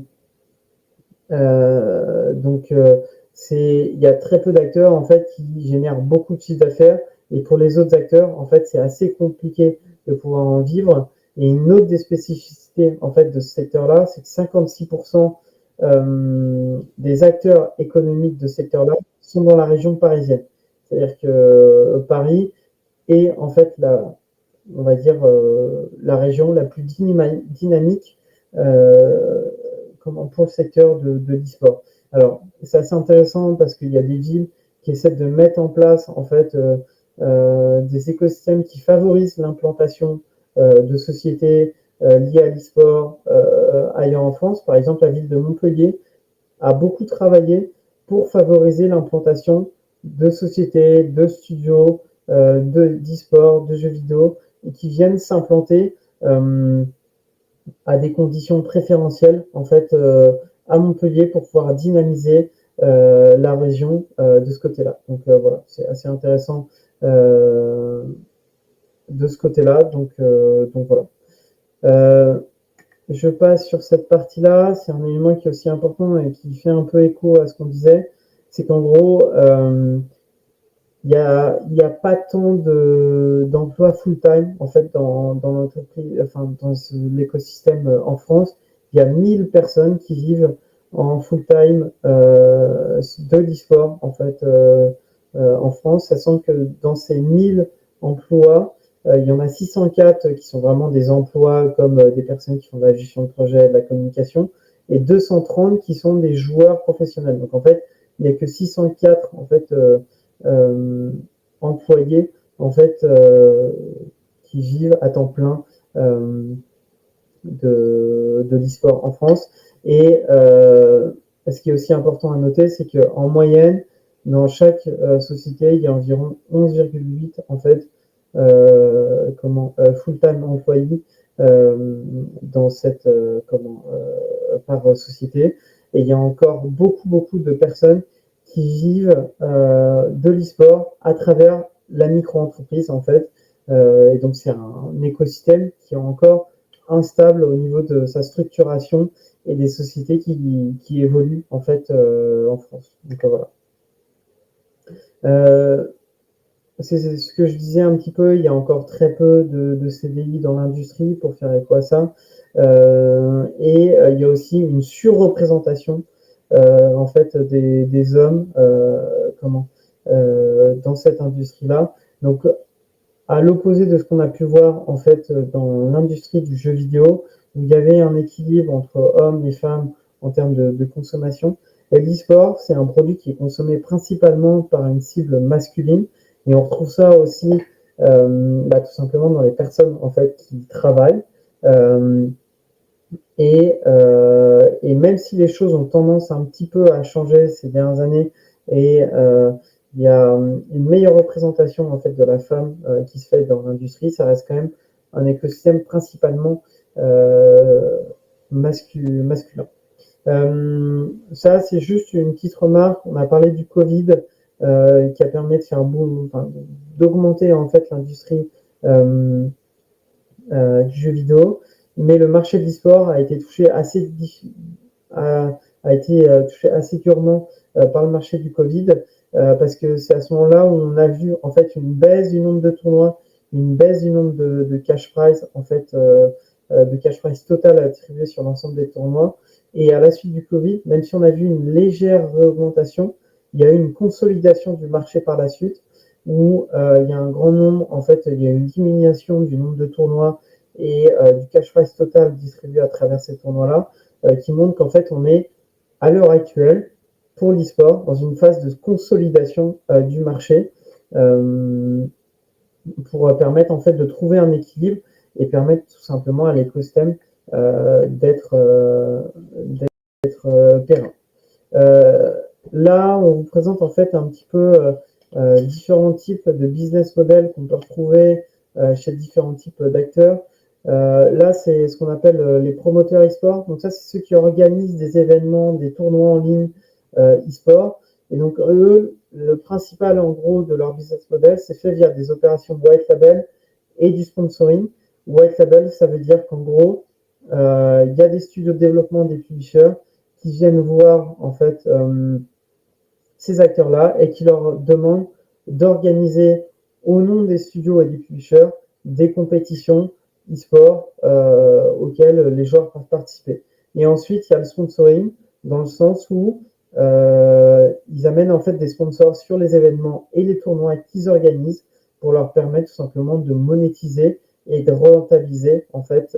donc, il y a très peu d'acteurs en fait qui génèrent beaucoup de chiffre d'affaires, et pour les autres acteurs, en fait, c'est assez compliqué de pouvoir en vivre. Et une autre des spécificités en fait de ce secteur-là, c'est que 56% des acteurs économiques de ce secteur-là sont dans la région parisienne. C'est-à-dire que Paris est en fait on va dire, la région la plus dynamique pour le secteur de l'e-sport. Alors, c'est assez intéressant parce qu'il y a des villes qui essaient de mettre en place en fait des écosystèmes qui favorisent l'implantation de sociétés liées à l'e-sport ailleurs en France. Par exemple, la ville de Montpellier a beaucoup travaillé pour favoriser l'implantation de sociétés, de studios, d'e-sport, de jeux vidéo, et qui viennent s'implanter à des conditions préférentielles en fait à Montpellier pour pouvoir dynamiser la région de ce côté-là. Donc voilà, c'est assez intéressant de ce côté-là. Donc voilà. Je passe sur cette partie-là. C'est un élément qui est aussi important et qui fait un peu écho à ce qu'on disait. C'est qu'en gros, il y a pas tant d'emplois full-time en fait dans l'entreprise, enfin dans l'écosystème en France. Il y a 1000 personnes qui vivent en full-time de l'e-sport en fait en France, sachant que dans ces 1000 emplois, il y en a 604 qui sont vraiment des emplois comme des personnes qui font de la gestion de projet, de la communication, et 230 qui sont des joueurs professionnels. Donc en fait, il n'y a que 604 en fait euh, employés en fait qui vivent à temps plein de l'e-sport en France. Et ce qui est aussi important à noter, c'est qu'en moyenne, dans chaque société, il y a environ 11,8 en fait full-time employés dans cette par société. Et il y a encore beaucoup de personnes qui vivent de l'e-sport à travers la micro-entreprise en fait. Et donc c'est un écosystème qui est encore instable au niveau de sa structuration et des sociétés qui évoluent en fait en France. Donc voilà. C'est ce que je disais un petit peu, il y a encore très peu de CDI dans l'industrie pour faire écho à ça. Il y a aussi une surreprésentation en fait des hommes dans cette industrie-là. Donc à l'opposé de ce qu'on a pu voir en fait dans l'industrie du jeu vidéo, où il y avait un équilibre entre hommes et femmes en termes de consommation. Et l'e-sport, c'est un produit qui est consommé principalement par une cible masculine, et on retrouve ça aussi tout simplement dans les personnes en fait qui travaillent. Euh, et même si les choses ont tendance un petit peu à changer ces dernières années et il y a une meilleure représentation en fait de la femme qui se fait dans l'industrie, ça reste quand même un écosystème principalement masculin. Ça, c'est juste une petite remarque. On a parlé du Covid qui a permis de faire d'augmenter en fait l'industrie du jeu vidéo, mais le marché de l'e-sport a été touché touché assez durement par le marché du Covid, parce que c'est à ce moment-là où on a vu en fait une baisse du nombre de tournois, une baisse du nombre de cash prize en fait, de cash prize total attribué sur l'ensemble des tournois. Et à la suite du Covid, même si on a vu une légère augmentation, il y a eu une consolidation du marché par la suite, où il y a un grand nombre, en fait, il y a une diminution du nombre de tournois et du cash prize total distribué à travers ces tournois-là, qui montre qu'en fait, on est à l'heure actuelle, pour l'e-sport, dans une phase de consolidation du marché, pour permettre en fait de trouver un équilibre et permettre tout simplement à l'écosystème d'être périn. Là, on vous présente en fait un petit peu différents types de business models qu'on peut retrouver chez différents types d'acteurs. Là, c'est ce qu'on appelle les promoteurs e-sport. Donc ça, c'est ceux qui organisent des événements, des tournois en ligne e-sport. Et donc eux, le principal en gros de leur business model, c'est fait via des opérations white label et du sponsoring. White label, ça veut dire qu'en gros, il y a des studios de développement, des publishers qui viennent voir en fait ces acteurs-là et qui leur demandent d'organiser au nom des studios et des publishers des compétitions e-sport auxquelles les joueurs peuvent participer. Et ensuite, il y a le sponsoring dans le sens où ils amènent en fait des sponsors sur les événements et les tournois qu'ils organisent pour leur permettre tout simplement de monétiser et de rentabiliser en fait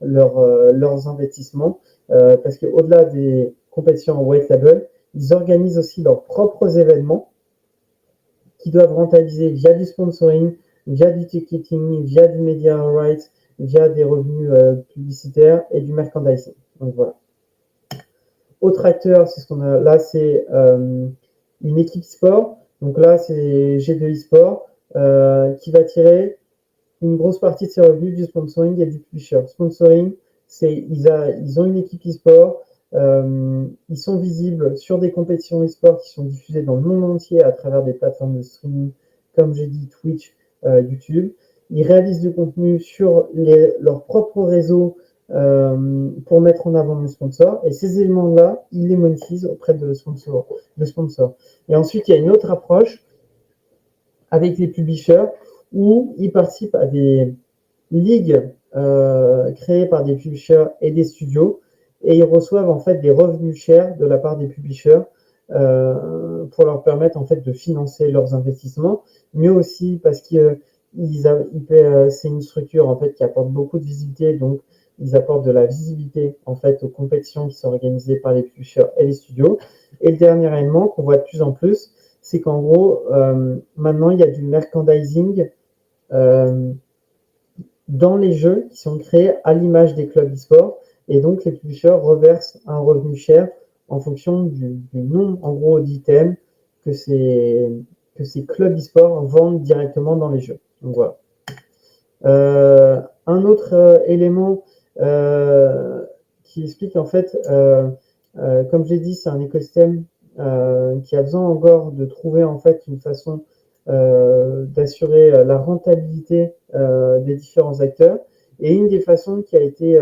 leurs investissements. Parce qu'au-delà des compétitions en white label, ils organisent aussi leurs propres événements qui doivent rentabiliser via du sponsoring, via du ticketing, via du media rights, via des revenus publicitaires et du merchandising. Donc voilà. Autre acteur, c'est ce qu'on a là, c'est une équipe sport. Donc là, c'est G2 eSport qui va tirer une grosse partie de ses revenus du sponsoring et du publisher. Sponsoring, c'est ils ont une équipe e-sport, ils sont visibles sur des compétitions e-sport qui sont diffusées dans le monde entier à travers des plateformes de streaming, comme j'ai dit, Twitch, YouTube. Ils réalisent du contenu sur leur propre réseau pour mettre en avant le sponsor. Et ces éléments-là, ils les monétisent auprès de sponsors. Et ensuite, il y a une autre approche avec les publishers où ils participent à des ligues créées par des publishers et des studios et ils reçoivent en fait des revenus chers de la part des publishers pour leur permettre en fait de financer leurs investissements, mais aussi parce que c'est une structure en fait qui apporte beaucoup de visibilité, donc ils apportent de la visibilité en fait aux compétitions qui sont organisées par les publishers et les studios. Et le dernier élément qu'on voit de plus en plus, c'est qu'en gros, maintenant, il y a du merchandising dans les jeux qui sont créés à l'image des clubs e-sport. Et donc, les publishers reversent un revenu cher en fonction du nombre, en gros, d'items que ces clubs e-sport vendent directement dans les jeux. Donc, voilà. Un autre élément qui explique, en fait, comme j'ai dit, c'est un écosystème qui a besoin encore de trouver en fait une façon d'assurer la rentabilité des différents acteurs. Et une des façons qui a été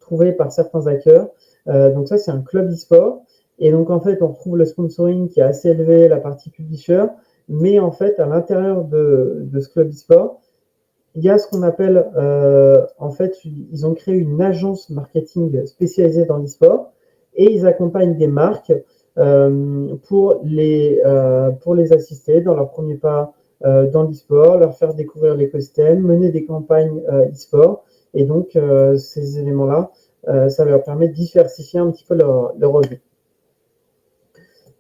trouvée par certains acteurs, donc ça c'est un club e-sport, et donc en fait on retrouve le sponsoring qui est assez élevé, la partie publisher, mais en fait à l'intérieur de ce club e-sport, il y a ce qu'on appelle, en fait, ils ont créé une agence marketing spécialisée dans l'e-sport et ils accompagnent des marques pour les assister dans leur premier pas dans l'e-sport, leur faire découvrir l'écosystème, mener des campagnes e-sport. Et donc, ces éléments-là, ça leur permet de diversifier un petit peu leur revenus.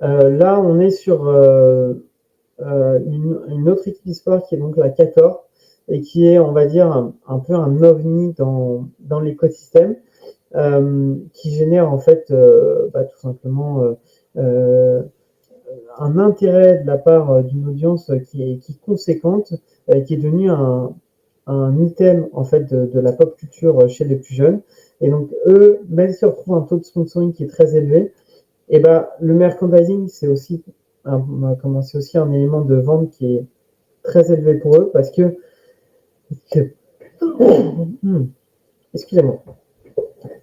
Là, on est sur une autre équipe e-sport qui est donc la K-Corp et qui est, on va dire, un peu un ovni dans l'écosystème, qui génère en fait tout simplement un intérêt de la part d'une audience qui est conséquente, qui est devenue un item en fait de la pop culture chez les plus jeunes. Et donc eux, même s'ils retrouvent un taux de sponsoring qui est très élevé, et le merchandising c'est aussi un élément de vente qui est très élevé pour eux parce que excusez-moi.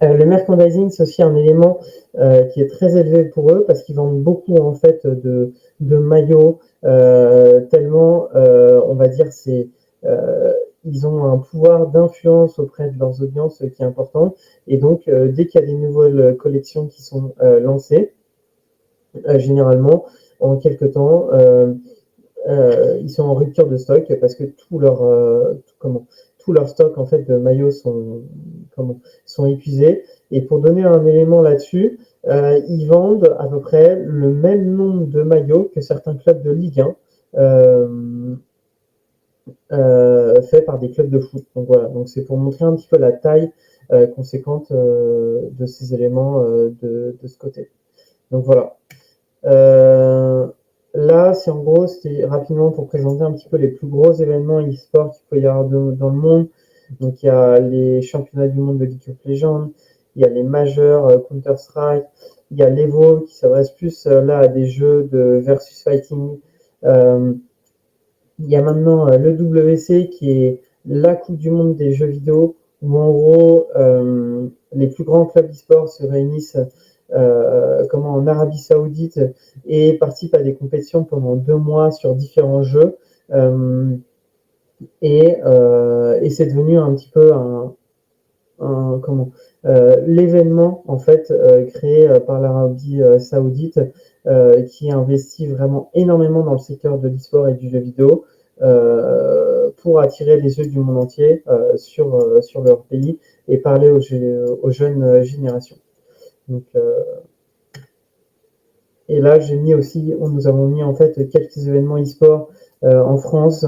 Le merchandising, c'est aussi un élément qui est très élevé pour eux parce qu'ils vendent beaucoup en fait de maillots, tellement on va dire ils ont un pouvoir d'influence auprès de leurs audiences qui est important. Et donc dès qu'il y a des nouvelles collections qui sont lancées, généralement en quelques temps, ils sont en rupture de stock parce que tout leur stock en fait de maillots sont épuisés. Et pour donner un élément là-dessus, ils vendent à peu près le même nombre de maillots que certains clubs de Ligue 1 fait par des clubs de foot. Donc voilà, donc c'est pour montrer un petit peu la taille conséquente de ces éléments de ce côté. Donc voilà. Là, c'est en gros, c'était rapidement pour présenter un petit peu les plus gros événements e-sport qu'il peut y avoir dans le monde. Donc, il y a les championnats du monde de League of Legends, il y a les majeurs Counter-Strike, il y a l'Evo qui s'adresse plus là à des jeux de versus fighting. Il y a maintenant le WC qui est la Coupe du monde des jeux vidéo où en gros les plus grands clubs e-sport se réunissent en Arabie Saoudite et participent à des compétitions pendant 2 mois sur différents jeux. Et c'est devenu un petit peu l'événement en fait créé par l'Arabie Saoudite qui investit vraiment énormément dans le secteur de l'e-sport et du jeu vidéo pour attirer les yeux du monde entier sur leur pays et parler aux jeunes générations. Donc, et là, nous avons mis en fait quelques événements e-sport en France.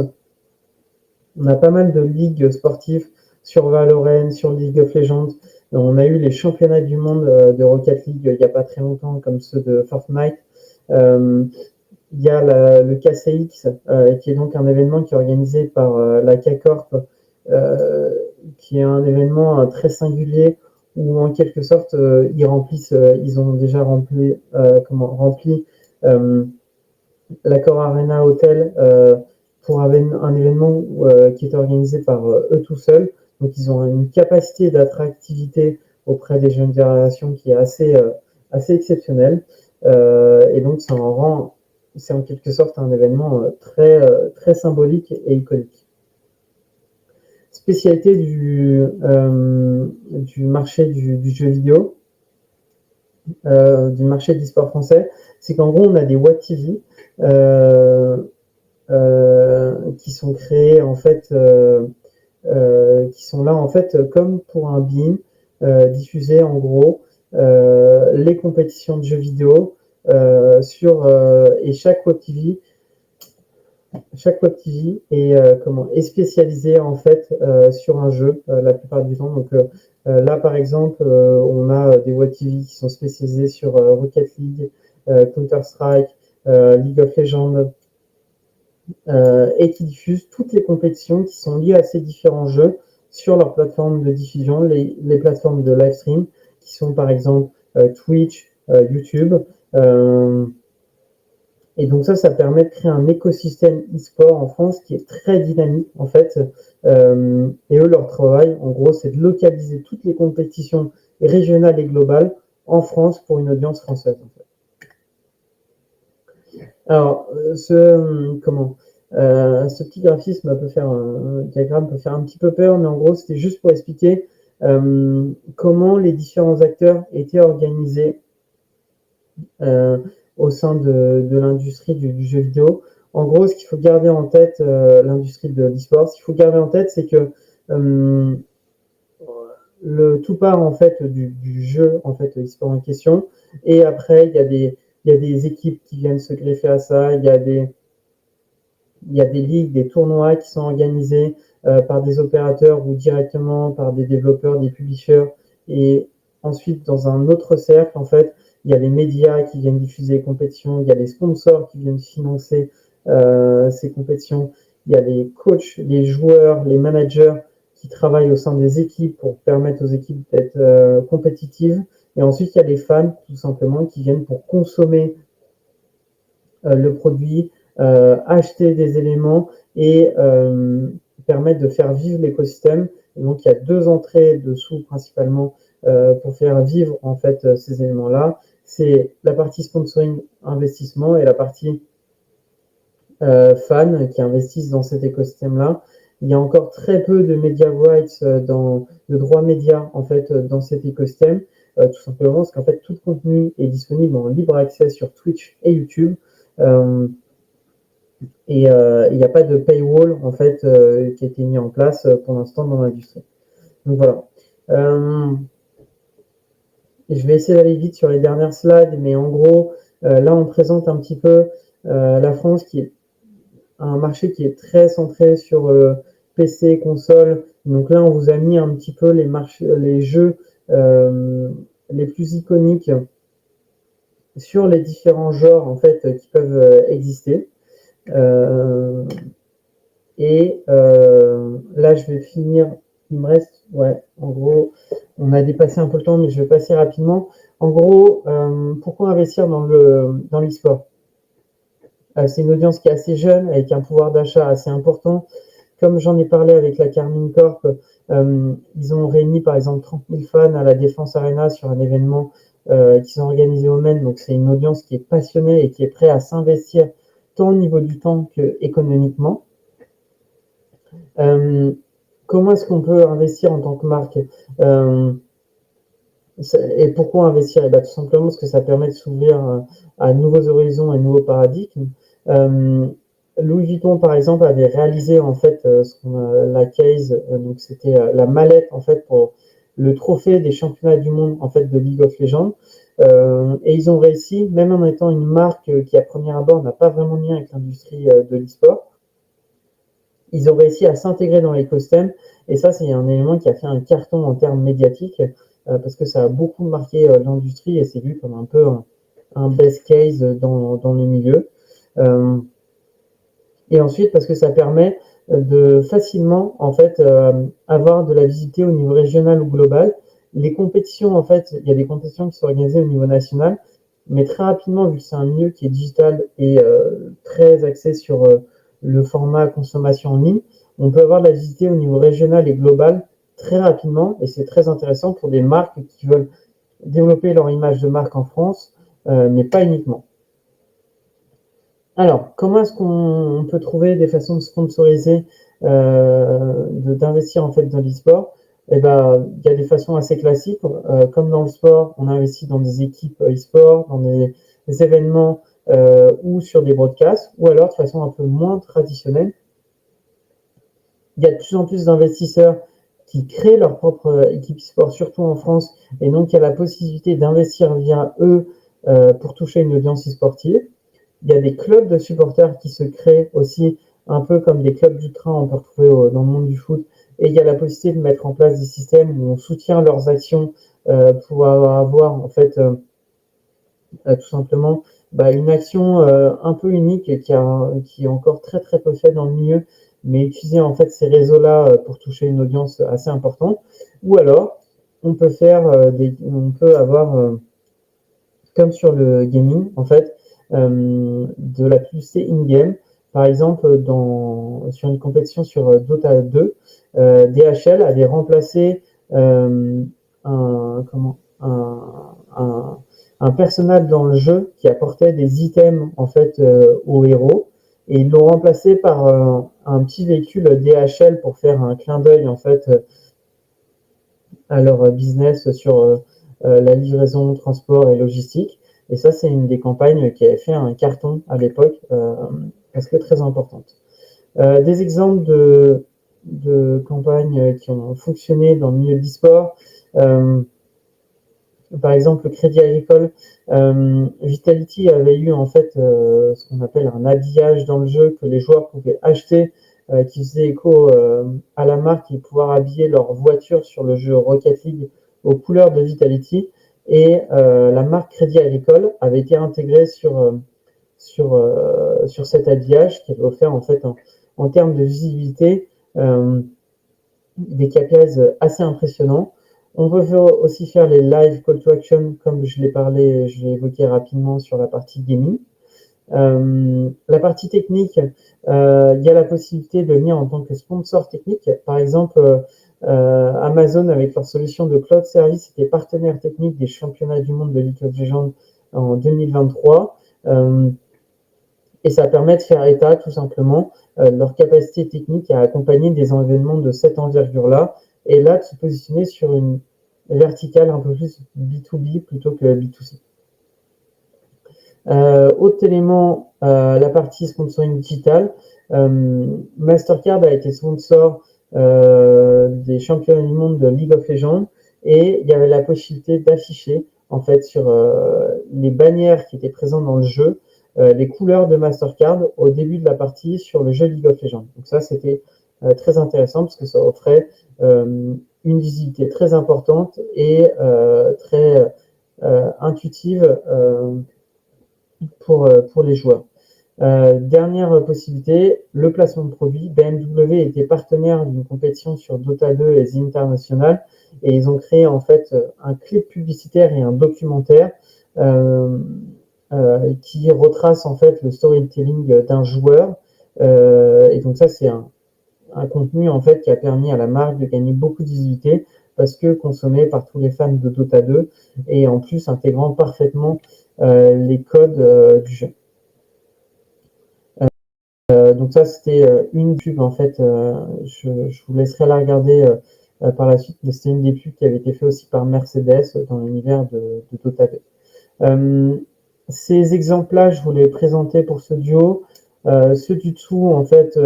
On a pas mal de ligues sportives sur Valorant, sur League of Legends. On a eu les championnats du monde de Rocket League il n'y a pas très longtemps, comme ceux de Fortnite. Il y a le KCX, qui est donc un événement qui est organisé par la K-Corp, qui est un événement très singulier où en quelque sorte ils ont déjà rempli l'Accor Arena Hotel pour un événement qui est organisé par eux tout seuls. Donc ils ont une capacité d'attractivité auprès des jeunes générations qui est assez exceptionnelle. Et donc c'est en quelque sorte un événement très symbolique et iconique. Spécialité du marché du jeu vidéo, du marché de l'e-sport français, c'est qu'en gros on a des Watt TV qui sont créés en fait, qui sont là en fait comme pour un beam, diffuser en gros les compétitions de jeux vidéo et chaque Web TV est spécialisé en fait sur un jeu la plupart du temps. Donc là par exemple, on a des Web TV qui sont spécialisés sur Rocket League, Counter-Strike, League of Legends, et qui diffusent toutes les compétitions qui sont liées à ces différents jeux sur leur plateforme de diffusion, les plateformes de live stream, qui sont par exemple Twitch, YouTube. Et donc ça permet de créer un écosystème e-sport en France qui est très dynamique en fait. Et eux, leur travail, en gros, c'est de localiser toutes les compétitions régionales et globales en France pour une audience française. En fait. Alors, ce petit graphisme un diagramme peut faire un petit peu peur, mais en gros, c'était juste pour expliquer comment les différents acteurs étaient organisés au sein de l'industrie du jeu vidéo. En gros, ce qu'il faut garder en tête, l'industrie de l'e-sport, ce qu'il faut garder en tête, c'est que tout part en fait du jeu en fait e-sport en question, et après il y a des équipes qui viennent se greffer à ça, il y a des ligues, des tournois qui sont organisés par des opérateurs ou directement par des développeurs, des publishers, et ensuite dans un autre cercle en fait il y a les médias qui viennent diffuser les compétitions, il y a les sponsors qui viennent financer ces compétitions, il y a les coachs, les joueurs, les managers qui travaillent au sein des équipes pour permettre aux équipes d'être compétitives. Et ensuite, il y a les fans, tout simplement, qui viennent pour consommer le produit, acheter des éléments et permettre de faire vivre l'écosystème. Donc, il y a deux entrées de sous principalement pour faire vivre en fait ces éléments-là. C'est la partie sponsoring, investissement, et la partie fans qui investissent dans cet écosystème-là. Il y a encore très peu de media rights, de droits médias en fait dans cet écosystème, tout simplement parce qu'en fait tout le contenu est disponible en libre accès sur Twitch et YouTube, et il n'y a pas de paywall en fait qui a été mis en place pour l'instant dans l'industrie. Donc voilà. Je vais essayer d'aller vite sur les dernières slides, mais en gros, là on présente un petit peu la France qui est un marché qui est très centré sur PC, console. Donc là, on vous a mis un petit peu les jeux les plus iconiques sur les différents genres en fait qui peuvent exister. Là, je vais finir. Il me reste, en gros, on a dépassé un peu le temps, mais je vais passer rapidement. En gros, pourquoi investir dans l'e-sport? C'est une audience qui est assez jeune, avec un pouvoir d'achat assez important. Comme j'en ai parlé avec la Carmine Corp, ils ont réuni par exemple 30 000 fans à la Défense Arena sur un événement qu'ils ont organisé au Maine. Donc c'est une audience qui est passionnée et qui est prête à s'investir tant au niveau du temps que économiquement. comment est-ce qu'on peut investir en tant que marque? Et pourquoi investir? Et bah, tout simplement parce que ça permet de s'ouvrir à nouveaux horizons et nouveaux paradigmes. Euh, Louis Vuitton, par exemple, avait réalisé en fait la case, donc c'était la mallette en fait pour le trophée des championnats du monde en fait de League of Legends. Et ils ont réussi, même en étant une marque qui à premier abord n'a pas vraiment de lien avec l'industrie de l'e-sport, ils ont réussi à s'intégrer dans l'écosystème. Et ça, c'est un élément qui a fait un carton en termes médiatiques, parce que ça a beaucoup marqué l'industrie et c'est vu comme un peu un best case dans le milieu. Euh, et ensuite, parce que ça permet de facilement, en fait, avoir de la visibilité au niveau régional ou global. Les compétitions, en fait, il y a des compétitions qui sont organisées au niveau national, mais très rapidement, vu que c'est un milieu qui est digital et très axé sur le format consommation en ligne, on peut avoir de la visibilité au niveau régional et global très rapidement, et c'est très intéressant pour des marques qui veulent développer leur image de marque en France, mais pas uniquement. Alors, comment est-ce qu'on peut trouver des façons de sponsoriser, d'investir en fait dans l'e-sport? Eh ben, il y a des façons assez classiques. Comme dans le sport, on investit dans des équipes e-sport, dans des événements ou sur des broadcasts, ou alors de façon un peu moins traditionnelle. Il y a de plus en plus d'investisseurs qui créent leur propre équipe e-sport, surtout en France, et donc il y a la possibilité d'investir via eux pour toucher une audience e-sportive. Il y a des clubs de supporters qui se créent aussi, un peu comme des clubs du train, on peut retrouver dans le monde du foot. Et il y a la possibilité de mettre en place des systèmes où on soutient leurs actions pour avoir en fait tout simplement une action un peu unique et qui est encore très très peu faite dans le milieu, mais utiliser en fait ces réseaux-là pour toucher une audience assez importante. Ou alors, on peut avoir comme sur le gaming, en fait, de la publicité in-game. Par exemple, sur une compétition sur Dota 2, DHL avait remplacé un, comment, un personnage dans le jeu qui apportait des items en fait aux héros et ils l'ont remplacé par un petit véhicule DHL pour faire un clin d'œil en fait à leur business sur la livraison, transport et logistique. Et ça, c'est une des campagnes qui avait fait un carton à l'époque, parce que très importante. Des exemples de campagnes qui ont fonctionné dans le milieu de l'e-sport. Par exemple, le Crédit Agricole, Vitality avait eu en fait ce qu'on appelle un habillage dans le jeu que les joueurs pouvaient acheter, qui faisait écho à la marque et pouvoir habiller leur voiture sur le jeu Rocket League aux couleurs de Vitality. Et la marque Crédit Agricole avait été intégrée sur cet habillage qui avait offert en fait en termes de visibilité des KPIs assez impressionnants. On peut aussi faire les live call to action, comme je l'ai évoqué rapidement sur la partie gaming. La partie technique, il y a la possibilité de venir en tant que sponsor technique. Par exemple, Amazon, avec leur solution de cloud service, était partenaire technique des championnats du monde de League of Legends en 2023. Et ça permet de faire état, tout simplement, de leur capacité technique à accompagner des événements de cette envergure-là, et là, de se positionner sur une verticale un peu plus B2B plutôt que B2C. Autre élément, la partie sponsoring digital. Mastercard a été sponsor des championnats du monde de League of Legends et il y avait la possibilité d'afficher en fait sur les bannières qui étaient présentes dans le jeu les couleurs de Mastercard au début de la partie sur le jeu League of Legends. Donc ça, c'était très intéressant parce que ça offrait une visibilité très importante et très intuitive pour les joueurs. Dernière possibilité, le placement de produits. BMW était partenaire d'une compétition sur Dota 2 et The International et ils ont créé en fait un clip publicitaire et un documentaire qui retrace en fait le storytelling d'un joueur. Et donc ça, c'est un contenu en fait qui a permis à la marque de gagner beaucoup de visibilité parce que consommé par tous les fans de Dota 2 et en plus intégrant parfaitement les codes du jeu. Donc ça, c'était une pub, en fait. Je vous laisserai la regarder par la suite, mais c'était une des pubs qui avait été faite aussi par Mercedes dans l'univers de Total. Ces exemples-là, je vous les ai présentés pour ce duo. Ceux du dessous, en fait,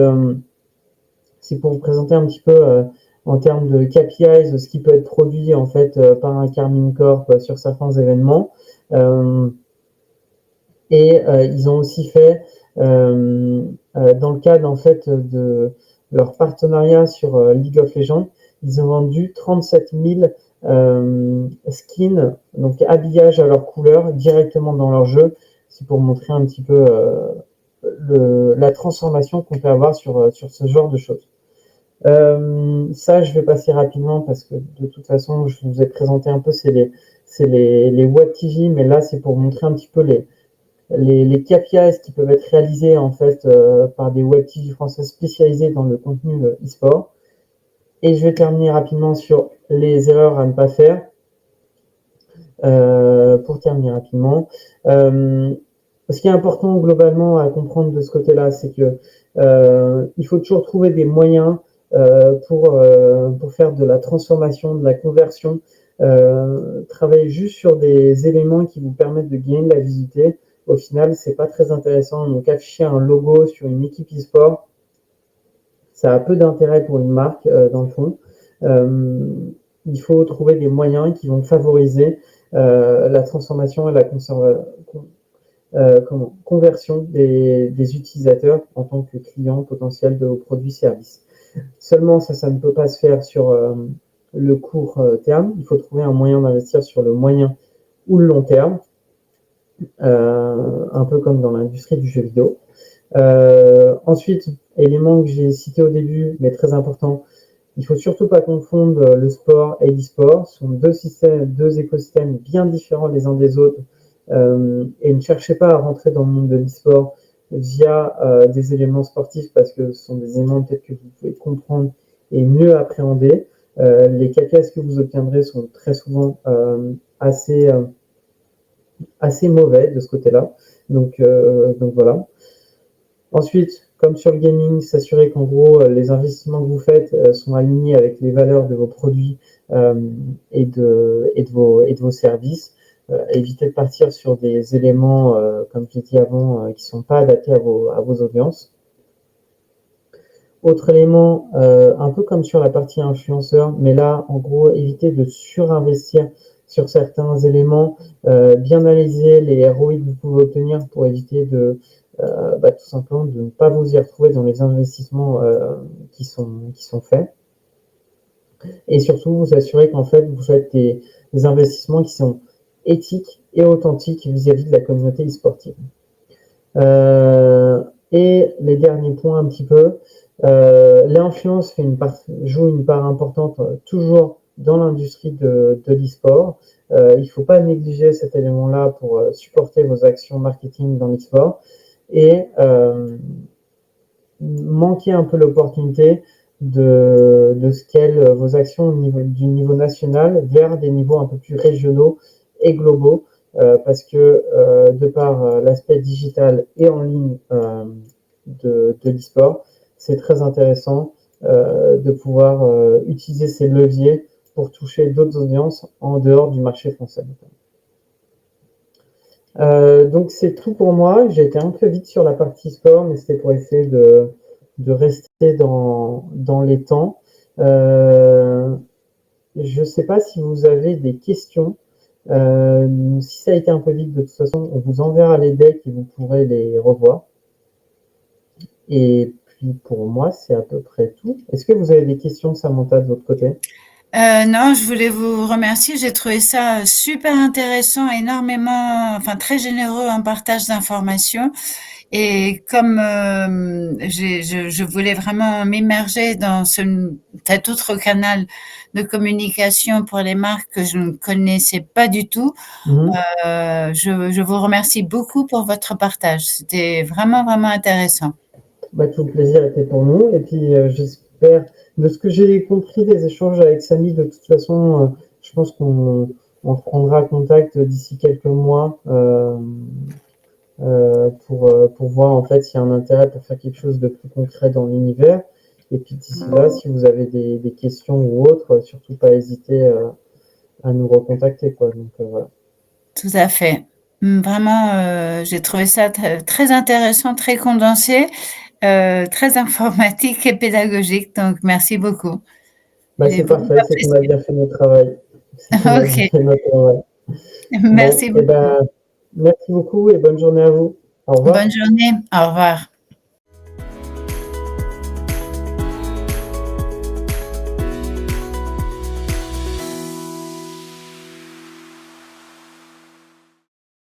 c'est pour vous présenter un petit peu en termes de KPIs ce qui peut être produit en fait par un Carmine Corp sur certains événements. Ils ont aussi fait dans le cadre en fait de leur partenariat sur League of Legends, ils ont vendu 37 000 skins, donc habillage à leur couleur directement dans leur jeu. C'est pour montrer un petit peu la transformation qu'on peut avoir sur ce genre de choses. Ça, je vais passer rapidement parce que de toute façon, je vous ai présenté un peu, c'est les Web TV, mais là, c'est pour montrer un petit peu les KPIs qui peuvent être réalisés en fait par des Web TV français spécialisés dans le contenu e-sport. Et je vais terminer rapidement sur les erreurs à ne pas faire. Pour terminer rapidement. Ce qui est important globalement à comprendre de ce côté-là, c'est que il faut toujours trouver des moyens pour faire de la transformation, de la conversion, travailler juste sur des éléments qui vous permettent de gagner de la visibilité. Au final, c'est pas très intéressant. Donc, afficher un logo sur une équipe e-sport, ça a peu d'intérêt pour une marque dans le fond. Il faut trouver des moyens qui vont favoriser la transformation et la conversion des utilisateurs en tant que clients potentiels de vos produits-services. Seulement, ça ne peut pas se faire sur le court terme. Il faut trouver un moyen d'investir sur le moyen ou le long terme, un peu comme dans l'industrie du jeu vidéo. Ensuite, élément que j'ai cité au début, mais très important, il faut surtout pas confondre le sport et l'e-sport. Ce sont deux écosystèmes bien différents les uns des autres. Et ne cherchez pas à rentrer dans le monde de l'e-sport via des éléments sportifs parce que ce sont des éléments peut-être que vous pouvez comprendre et mieux appréhender. Les KPIs que vous obtiendrez sont très souvent assez mauvais de ce côté-là. Donc voilà. Ensuite, comme sur le gaming, s'assurer qu'en gros, les investissements que vous faites sont alignés avec les valeurs de vos produits et de vos services. Évitez de partir sur des éléments, comme je l'ai dit avant, qui ne sont pas adaptés à vos audiences. Autre élément, un peu comme sur la partie influenceur, mais là, en gros, évitez de surinvestir sur certains éléments, bien analyser les ROI que vous pouvez obtenir pour éviter de tout simplement de ne pas vous y retrouver dans les investissements qui sont faits. Et surtout, vous assurer qu'en fait, vous faites des investissements qui sont éthiques et authentiques vis-à-vis de la communauté e-sportive. Et les derniers points un petit peu, l'influence joue une part importante toujours dans l'industrie de l'e-sport. Il ne faut pas négliger cet élément-là pour supporter vos actions marketing dans l'e-sport et manquer un peu l'opportunité de scale vos actions du niveau national vers des niveaux un peu plus régionaux et globaux parce que de par l'aspect digital et en ligne de l'e-sport, c'est très intéressant de pouvoir utiliser ces leviers pour toucher d'autres audiences en dehors du marché français. Donc c'est tout pour moi. J'ai été un peu vite sur la partie sport, mais c'était pour essayer de rester dans les temps. Je ne sais pas si vous avez des questions. Si ça a été un peu vite, de toute façon, on vous enverra les decks et vous pourrez les revoir. Et puis pour moi, c'est à peu près tout. Est-ce que vous avez des questions, Samantha, de votre côté? Non, je voulais vous remercier. J'ai trouvé ça super intéressant, énormément, enfin très généreux en partage d'informations. Et comme je voulais vraiment m'immerger dans cet autre canal de communication pour les marques que je ne connaissais pas du tout, je vous remercie beaucoup pour votre partage. C'était vraiment, vraiment intéressant. Tout le plaisir était pour nous. Et puis, j'espère, de ce que j'ai compris des échanges avec Samy, de toute façon, je pense qu'on reprendra contact d'ici quelques mois pour voir en fait s'il y a un intérêt pour faire quelque chose de plus concret dans l'univers. Et puis d'ici là, si vous avez des questions ou autres, surtout pas hésiter à nous recontacter, quoi. Donc voilà. Tout à fait. Vraiment, j'ai trouvé ça très intéressant, très condensé, très informatique et pédagogique, donc merci beaucoup. Bah, J'ai c'est beaucoup parfait, c'est qu'on a apprécié. bien fait notre travail. C'est qu'on a bien OK, fait notre travail. Bon, merci et beaucoup. ben, merci beaucoup et bonne journée à vous. Au revoir. Bonne journée. Au revoir.